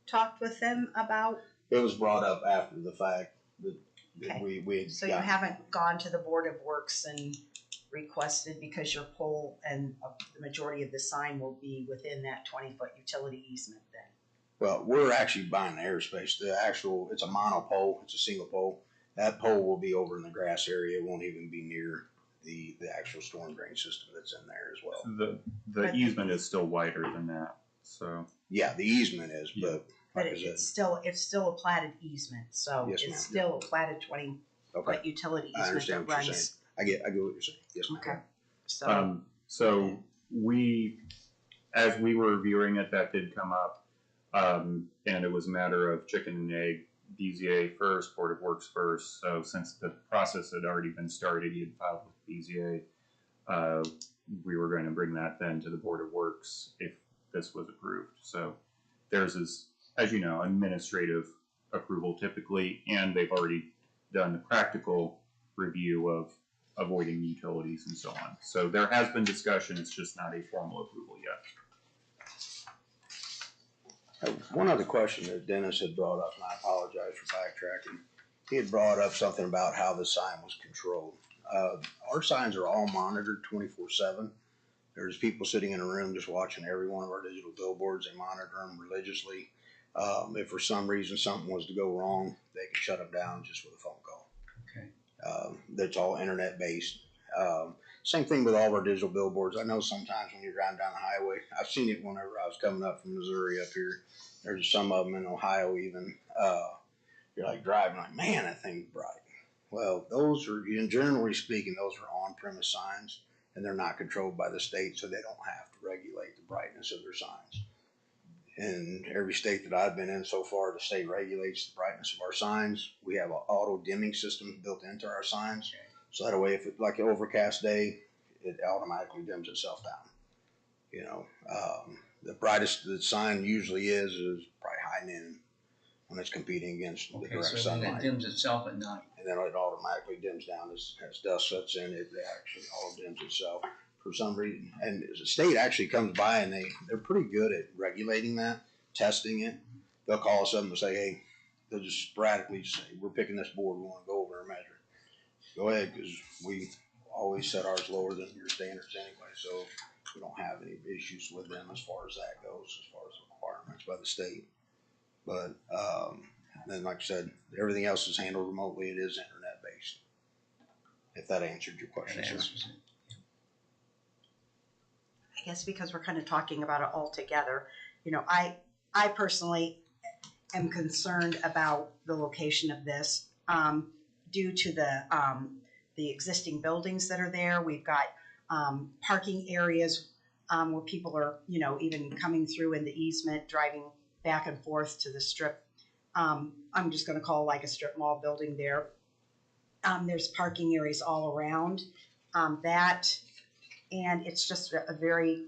talked with them about. It was brought up after the fact that Okay. we had So you gotten- haven't gone to the Board of Works and requested, because your pole and the majority of the sign will be within that 20-foot utility easement then? Well, we're actually buying the airspace. It's a monopole. It's a single pole. That pole will be over in the grass area. It won't even be near the actual storm drain system that's in there as well. The easement is still wider than that, so. Yeah, the easement is, but But like I said, it's still a platted easement, so Yes, it's ma'am. still a platted 20-foot okay. utility I easement understand that what you're runs. I get what you're saying. Yes, ma'am. Okay. So, So as we were reviewing it, that did come up. And it was a matter of chicken and egg, BZA first, Board of Works first. So since the process had already been started, he had filed with BZA, we were going to bring that then to the Board of Works if this was approved. So theirs is, as you know, administrative approval typically, and they've already done the practical review of avoiding utilities and so on. So there has been discussion, it's just not a formal approval yet. One other question that Dennis had brought up, and I apologize for backtracking. He had brought up something about how the sign was controlled. Our signs are all monitored 24/7. There's people sitting in a room just watching every one of our digital billboards. They monitor them religiously. If for some reason something was to go wrong, they can shut them down just with a phone call. Okay. That's all internet based. Same thing with all of our digital billboards. I know sometimes when you're driving down the highway, I've seen it whenever I was coming up from Missouri up here. There's some of them in Ohio even. You're like driving like, man, that thing's bright. Well, those are, generally speaking, those are on-premise signs, and they're not controlled by the state, so they don't have to regulate the brightness of their signs. In every state that I've been in so far, the state regulates the brightness of our signs. We have an auto dimming system built into our signs. So that way, if it's like an overcast day, it automatically dims itself down. You know, the brightest the sign usually is probably high noon when it's competing against the Okay, direct so then sunlight. it dims itself at night. And then it automatically dims down as dust sets in. It actually all dims itself for some reason. And the state actually comes by and they're pretty good at regulating that, testing it. They'll call us up and say, hey, they'll just sporadically say, we're picking this board, we want to go over and measure. Go ahead, because we always set ours lower than your standards anyway, so we don't have any issues with them as far as that goes, as far as requirements by the state. But then, like I said, everything else is handled remotely. It is internet based. If that answered your question, That sir. answers it. I guess because we're kind of talking about it all together, you know, I personally am concerned about the location of this due to the existing buildings that are there. We've got parking areas where people are, you know, even coming through in the easement, driving back and forth to the strip. I'm just going to call like a strip mall building there. There's parking areas all around that, and it's just a very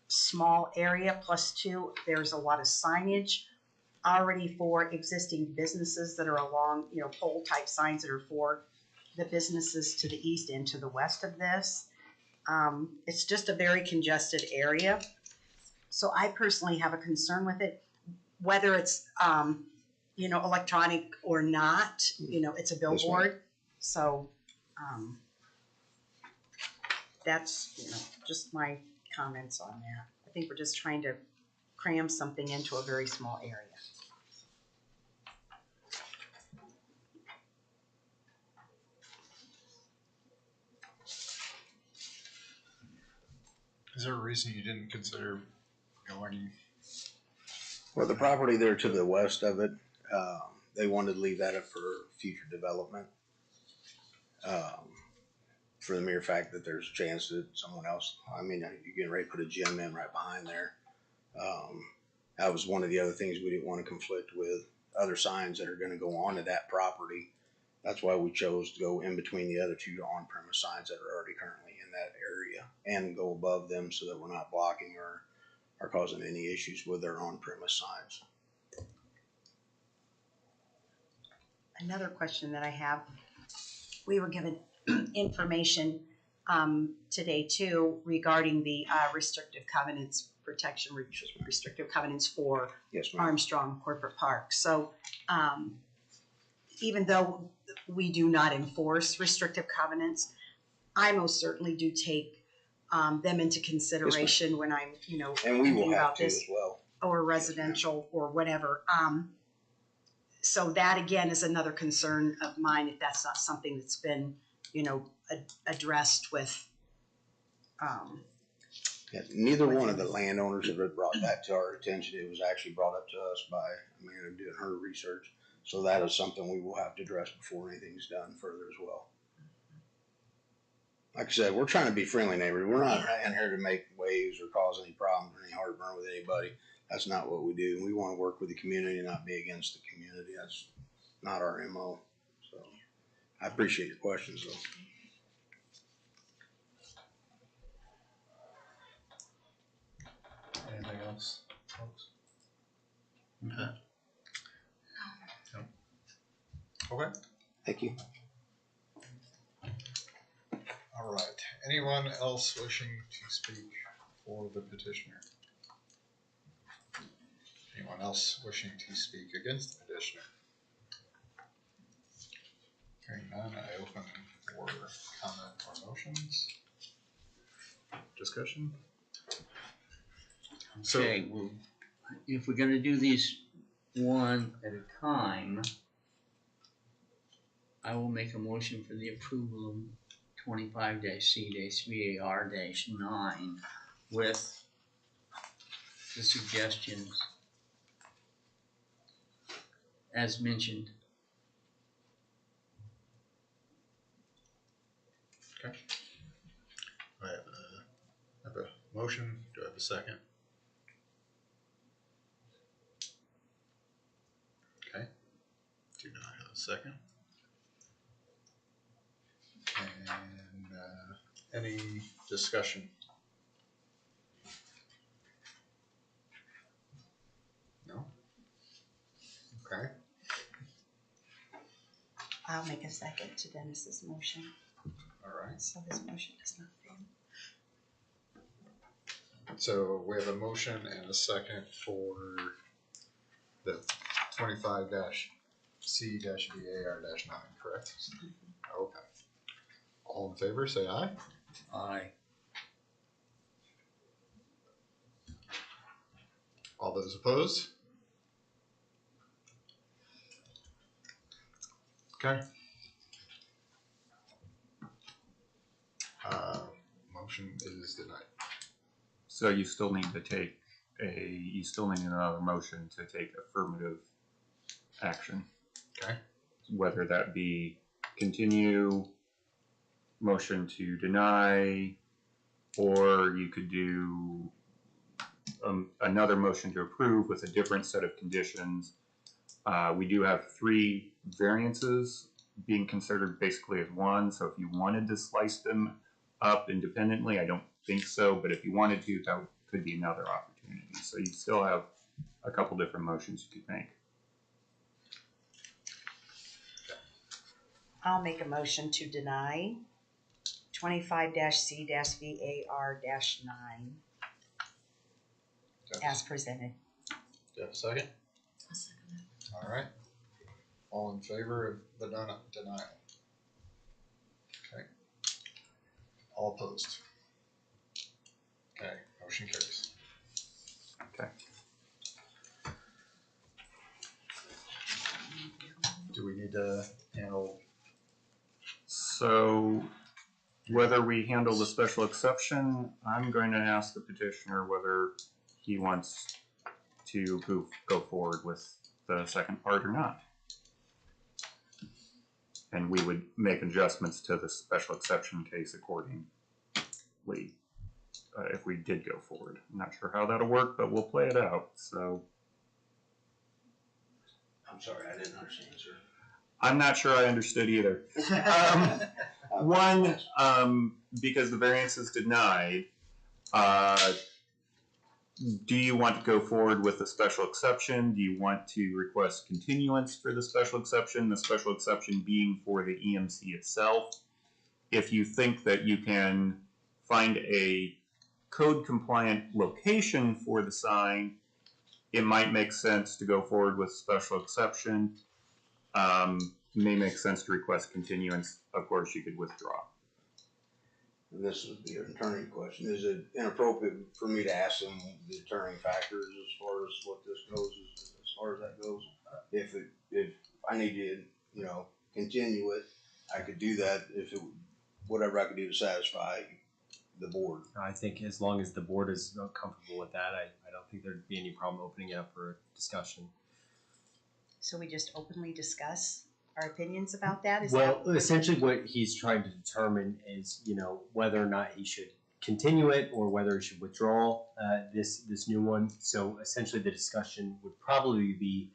small area. Plus, two, there's a lot of signage already for existing businesses that are along, you know, pole type signs that are for the businesses to the east and to the west of this. It's just a very congested area. So I personally have a concern with it, whether it's, you know, electronic or not, you know, it's a billboard. So, that's, you know, just my comments on that. I think we're just trying to cram something into a very small area. Is there a reason you didn't consider going? Well, the property there to the west of it, they wanted to leave that up for future development. For the mere fact that there's a chance that someone else, I mean, you're getting ready to put a gym in right behind there. That was one of the other things we didn't want to conflict with other signs that are going to go onto that property. That's why we chose to go in between the other two on-premise signs that are already currently in that area and go above them so that we're not blocking or causing any issues with their on-premise signs. Another question that I have, we were given information today too regarding the restrictive covenants, protection restrictive covenants for Yes, ma'am. Armstrong Corporate Park. So even though we do not enforce restrictive covenants, I most certainly do take them into consideration when I'm, you know, And we will thinking have about to this, as well. or residential or whatever. So that again is another concern of mine, if that's not something that's been, you know, addressed with. Yeah, neither one of the landowners have brought that to our attention. It was actually brought up to us by Amanda doing her research. So that is something we will have to address before anything's done further as well. Like I said, we're trying to be friendly neighbors. We're not in here to make waves or cause any problems or any heartburn with anybody. That's not what we do. We want to work with the community and not be against the community. That's not our MO. So I appreciate your questions though. Anything else, folks? Okay. Thank you. All right. Anyone else wishing to speak for the petitioner? Anyone else wishing to speak against the petitioner? Hearing none, I open for comment or motions. Discussion? So, Okay, well, if we're gonna do these one at a time, I will make a motion for the approval of 25-C-VAR-9 with the suggestions as mentioned. okay. I have a motion. Do I have a second? Okay. Do not have a second. And any discussion? No? Okay. I'll make a second to Dennis's motion, All right. so his motion does not fail. So we have a motion and a second for the 25-C-VAR-9, correct? Okay. All in favor, say aye. Aye. All those opposed? Okay. Motion is denied. So you still need to take you still need another motion to take affirmative action. Okay. Whether that be continue motion to deny, or you could do another motion to approve with a different set of conditions. We do have 3 variances being considered basically as one, so if you wanted to slice them up independently, I don't think so, but if you wanted to, that could be another opportunity. So you still have a couple different motions you could make. I'll make a motion to deny 25-C-VAR-9 as presented. Do you have a second? All right. All in favor of the denial? Okay. All opposed? Okay, motion carries. Okay. Do we need to handle? So whether we handle the special exception, I'm going to ask the petitioner whether he wants to go forward with the second part or not. And we would make adjustments to the special exception case accordingly if we did go forward. I'm not sure how that'll work, but we'll play it out. So I'm sorry, I didn't understand, sir. I'm not sure I understood either. One, because the variance is denied, do you want to go forward with the special exception? Do you want to request continuance for the special exception being for the EMC itself? If you think that you can find a code compliant location for the sign, it might make sense to go forward with special exception. May make sense to request continuance. Of course, you could withdraw. And this would be an attorney question. Is it inappropriate for me to ask them the deterring factors as far as what this goes, as far as that goes? If I need to, continue it, I could do that whatever I could do to satisfy the board. I think as long as the board is comfortable with that, I don't think there'd be any problem opening it up for discussion. So we just openly discuss our opinions about that? Essentially what he's trying to determine is, whether or not he should continue it or whether he should withdraw this new one. So essentially the discussion would probably be,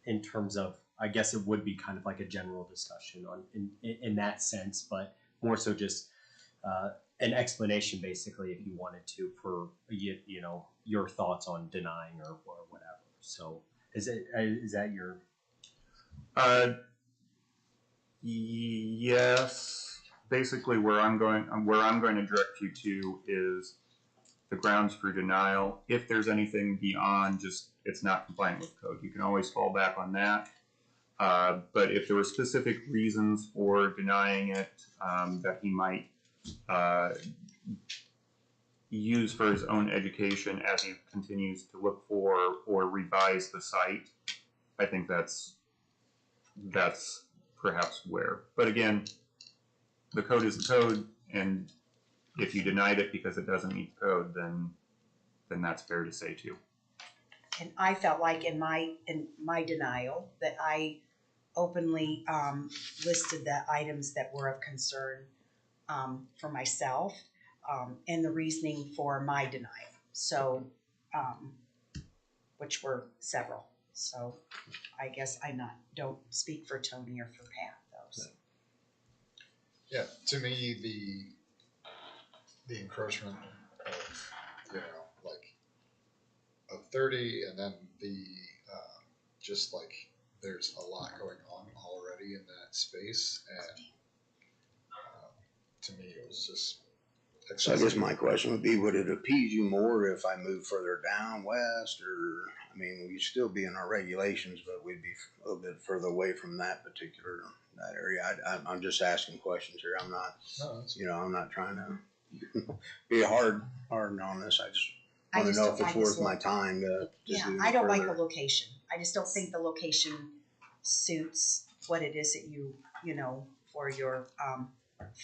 in terms of, I guess it would be kind of like a general discussion in that sense, but more so just an explanation basically if you wanted to for, your thoughts on denying or whatever. So is that your... Yes. Basically, where I'm going to direct you to is the grounds for denial. If there's anything beyond just it's not compliant with code, you can always fall back on that. But if there were specific reasons for denying it that he might use for his own education as he continues to look for or revise the site, I think that's perhaps where. But again, the code is the code, and if you denied it because it doesn't meet the code, then that's fair to say too. And I felt like in my denial that I openly listed the items that were of concern for myself and the reasoning for my denial. So, which were several. So I guess don't speak for Tony or for Pat though. So. Yeah, to me the encroachment of of 30, and then the just like there's a lot going on already in that space, and to me it was just So I guess my question would be, would it appease you more if I moved further down west, or, we'd still be in our regulations, but we'd be a little bit further away from that area. I'm just asking questions here. I'm not, I'm not trying to be hard on this. I just want to know if it's worth my time to just do I don't like further. the location. I just don't think the location suits what it is that you for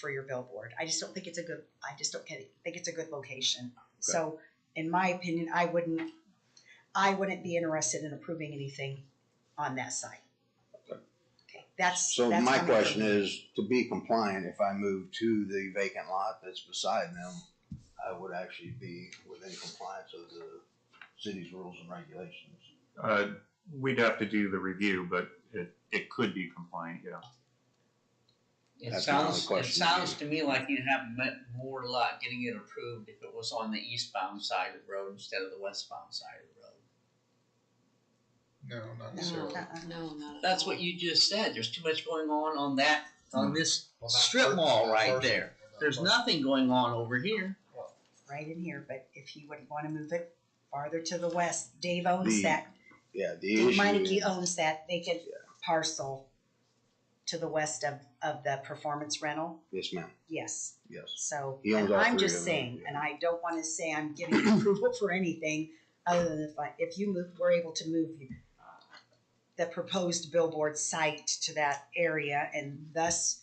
your billboard. I just don't think it's a good. I just don't think it's a good location. Okay. So, in my opinion, I wouldn't be interested in approving anything on that site. Okay. So that's my coming from question me. is, to be compliant, if I move to the vacant lot that's beside them, I would actually be within compliance of the city's rules and regulations. We'd have to do the review, but it could be compliant, yeah. It That's my only sounds, it question. sounds to me like you'd have more luck getting it approved if it was on the eastbound side of the road instead of the westbound side of the road. No, not necessarily. No, not at That's all. what you just said. There's too much going on that, on this Well, that strip part- mall that right parcel- there. that There's parcel. nothing going on over here. right in here, but if he would want to move it farther to the west, Dave owns The that. Yeah, the Dave issue Meineke is, owns that vacant parcel to the west of the performance rental. yes, ma'am, Yes. yes. So, He owns and all I'm three just of them, saying, yeah. and I don't want to say I'm giving approval for anything other than if you were able to move the proposed billboard site to that area and thus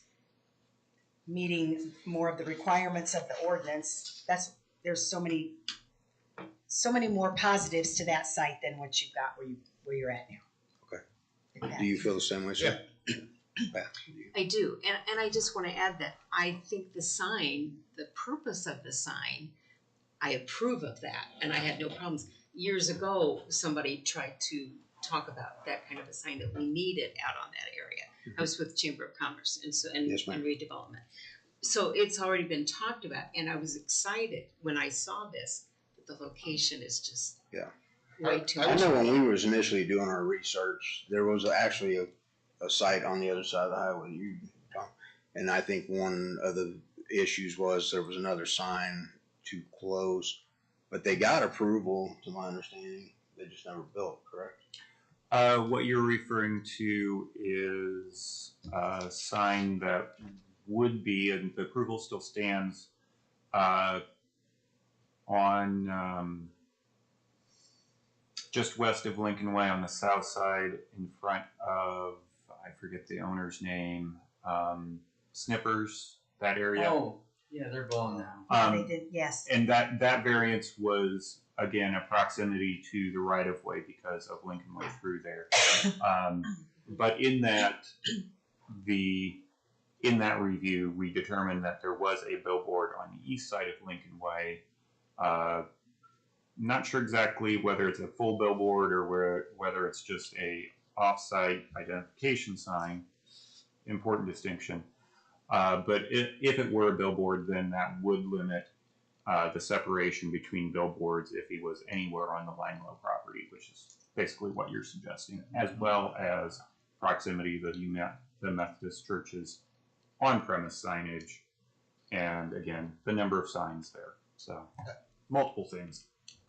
meeting more of the requirements of the ordinance, there's so many more positives to that site than what you've got where you're at now. Okay. Do you feel the same way, sir? Beth, do you? I do, and I just want to add that I think the sign, the purpose of the sign, I approve of that, and I had no problems. Years ago, somebody tried to talk about that kind of a sign that we needed out on that area. I was with Chamber of Commerce and Yes, ma'am. redevelopment. So it's already been talked about, and I was excited when I saw this, that the location is just way too I much. know when we was initially doing our research, there was actually a site on the other side of the highway, and I think one of the issues was there was another sign too close, but they got approval, to my understanding, they just never built, correct? What you're referring to is a sign that would be, and the approval still stands, on just west of Lincoln Way on the south side in front of, I forget the owner's name, Snippers, that area. Oh, yeah, they're gone now. They did, yes. And that variance was, again, a proximity to the right of way because of Lincoln Way through there. But in that review, we determined that there was a billboard on the east side of Lincoln Way. Not sure exactly whether it's a full billboard or whether it's just a off-site identification sign. Important distinction. But if it were a billboard, then that would limit the separation between billboards if he was anywhere on the Line Low property, which is basically what you're suggesting, as well as proximity to the Methodist Church's on-premise signage, and again, the number of signs there. So, multiple things.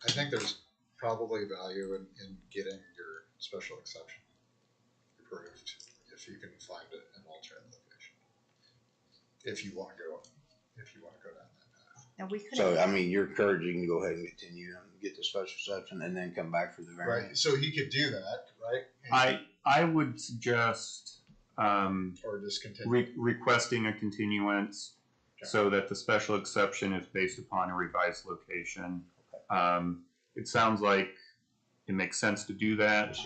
I think there's probably value in getting your special exception approved if you can find an alternate location. If you want to go down that path. Now we could So, I mean, you're encouraging to go ahead and continue and get the special exception and then come back for the Right. variance. So he could do that, right? I would suggest Or just continue. requesting a continuance so that the special exception is based upon a revised location. It sounds like it makes sense to do that.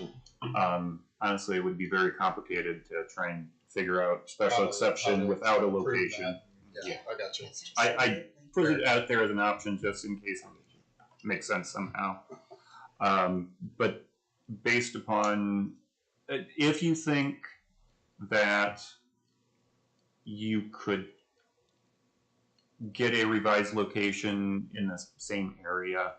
Honestly, it would be very complicated to try and figure out special exception without a location. Yeah, I got you. I put it out there as an option just in case it makes sense somehow. But based upon, if you think that you could get a revised location in the same area,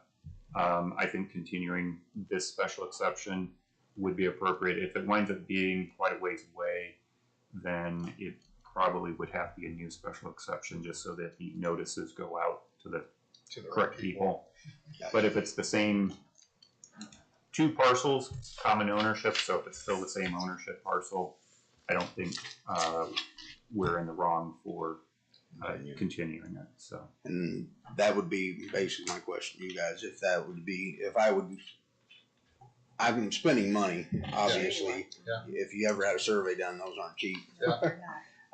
I think continuing this special exception would be appropriate. If it winds up being quite a ways away, then it probably would have to be a new special exception just so that the notices go out to the correct people. But if it's the same two parcels, common ownership, so if it's still the same ownership parcel, I don't think we're in the wrong for continuing it. So, And that would be basically my question to you guys, I've been spending money, obviously. Yeah. If you ever had a survey done, those aren't cheap. Yeah.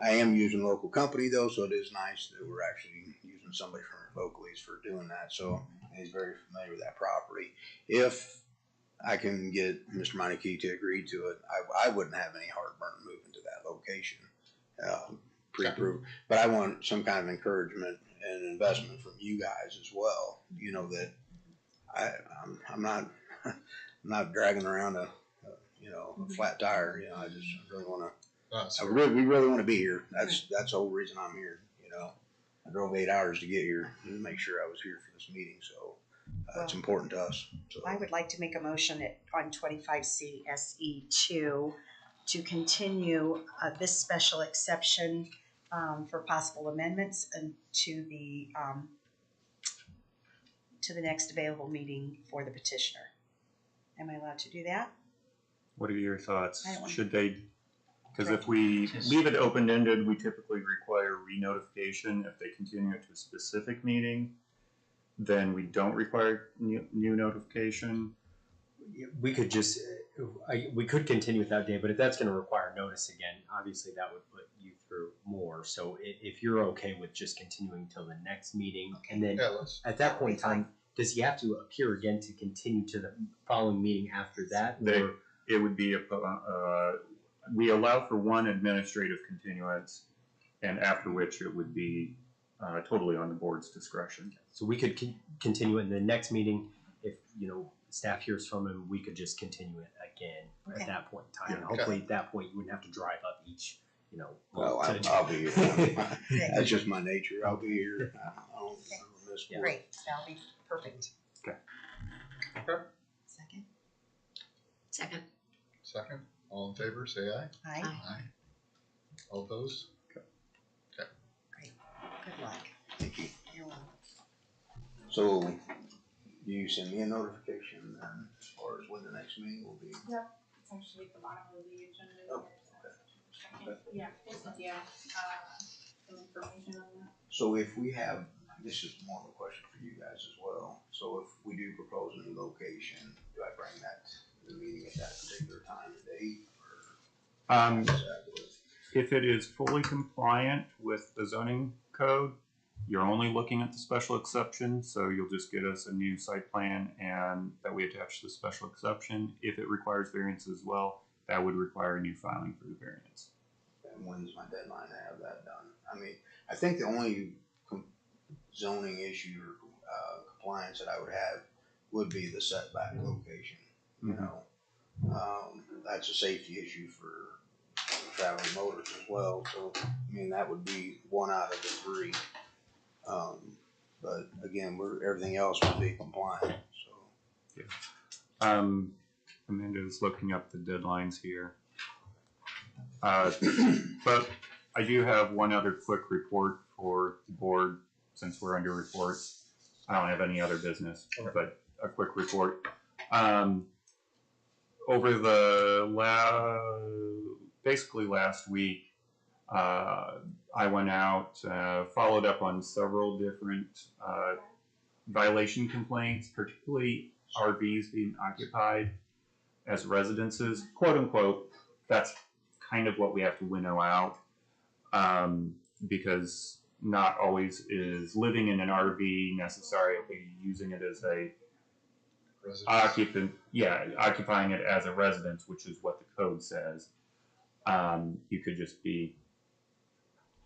I am using a local company though, so it is nice that we're actually using somebody from locally for doing that. So he's very familiar with that property. If I can get Mr. Meineke to agree to it, I wouldn't have any heartburn moving to that location, pre-approved. But I want some kind of encouragement and investment from you guys as well. You know that I'm not I'm not dragging around a flat tire. You know, I really want to. We really want to be here. That's the whole reason I'm here. You know, I drove 8 hours to get here to make sure I was here for this meeting. So it's important to us. So I would like to make a motion on 25C SE2 to continue this special exception for possible amendments and to the next available meeting for the petitioner. Am I allowed to do that? What are your thoughts? I don't want- Should they, because if we leave it open-ended, we typically require re-notification. If they continue it to a specific meeting, then we don't require new notification. We could just, we could continue with that day, but if that's gonna require notice again, obviously that would put you through more. So if you're okay with just continuing till the next meeting, and then at that point in time, does he have to appear again to continue to the following meeting after that? It would be we allow for one administrative continuance, and after which it would be totally on the board's discretion. So we could continue it in the next meeting. If, staff hears from him, we could just continue it again at that point in time. And hopefully at that point, you wouldn't have to drive up each, Well, I'll be here. That's just my nature. I'll be here. I don't miss work. Great, that'll be perfect. Okay. Second. Second. All in favor, say aye. Aye. Aye. All opposed? Great. Good luck. Thank you. You're welcome. So, you send me a notification then, as far as when the next meeting will be? Yep, it's actually at the bottom of the agenda. Oh, there, so- Yeah, Cynthia, some information on that. So if we have, this is more of a question for you guys as well. So if we do propose a new location, do I bring that to the meeting at that particular time and date? Or how does that work? If it is fully compliant with the zoning code, you're only looking at the special exception, so you'll just get us a new site plan and that we attach the special exception. If it requires variance as well, that would require a new filing for the variance. And when's my deadline to have that done? I mean, I think the only zoning issue or compliance that I would have would be the setback location. You know, that's a safety issue for traveling motorists as well. So, I mean, that would be one out of the three. But again, everything else would be compliant. So, Amanda's looking up the deadlines here. But I do have one other quick report for the board since we're under reports. I don't have any other business, but a quick report. Over the basically last week, I went out, followed up on several different violation complaints, particularly RVs being occupied as residences, quote unquote. That's kind of what we have to winnow out, because not always is living in an RV necessarily using it as a occupant. Yeah, occupying it as a residence, which is what the code says. You could just be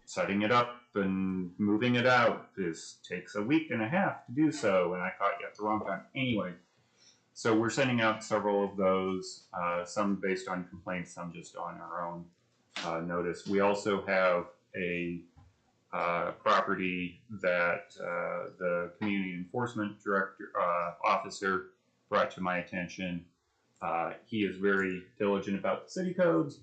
setting it up and moving it out. This takes a week and a half to do so, and I caught you at the wrong time. Anyway, so we're sending out several of those, some based on complaints, some just on our own notice. We also have a property that the community enforcement director officer brought to my attention. He is very diligent about the city codes,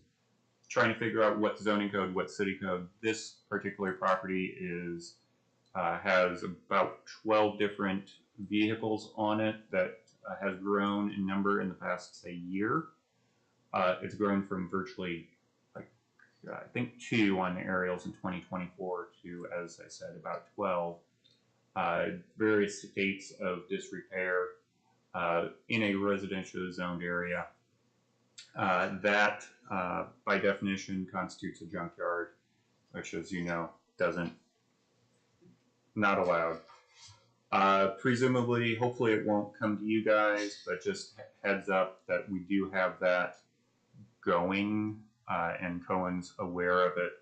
trying to figure out what zoning code, what city code. This particular property is has about 12 different vehicles on it that has grown in number in the past, say, year. It's grown from virtually, I think 2 on the aerials in 2024 to, as I said, about 12. Various states of disrepair in a residential zoned area. That, by definition, constitutes a junkyard, which, as you know, not allowed. Presumably, hopefully it won't come to you guys, but just heads up that we do have that going and Cohen's aware of it.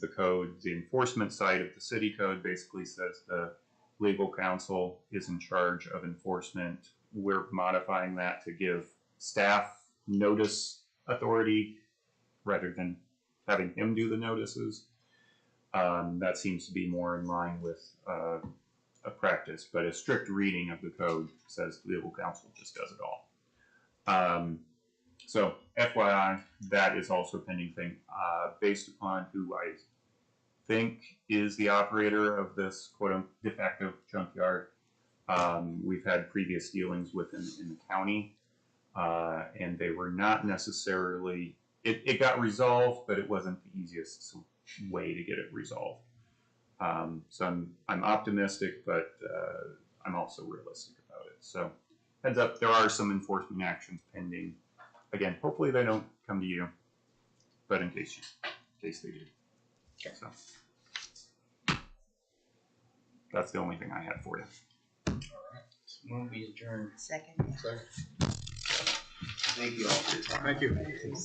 The code, the enforcement side of the city code basically says the legal counsel is in charge of enforcement. We're modifying that to give staff notice authority rather than having him do the notices. That seems to be more in line with a practice, but a strict reading of the code says the legal counsel just does it all. So FYI, that is also a pending thing. Based upon who I think is the operator of this quote-unquote de facto junkyard, we've had previous dealings with in the county, and they were not necessarily, it got resolved, but it wasn't the easiest way to get it resolved. So I'm optimistic, but I'm also realistic about it. So heads up, there are some enforcement actions pending. Again, hopefully they don't come to you, but in case they do. Okay. So that's the only thing I had for you. Will be adjourned. Second. Thank you all for your time. Thank you. Thank you.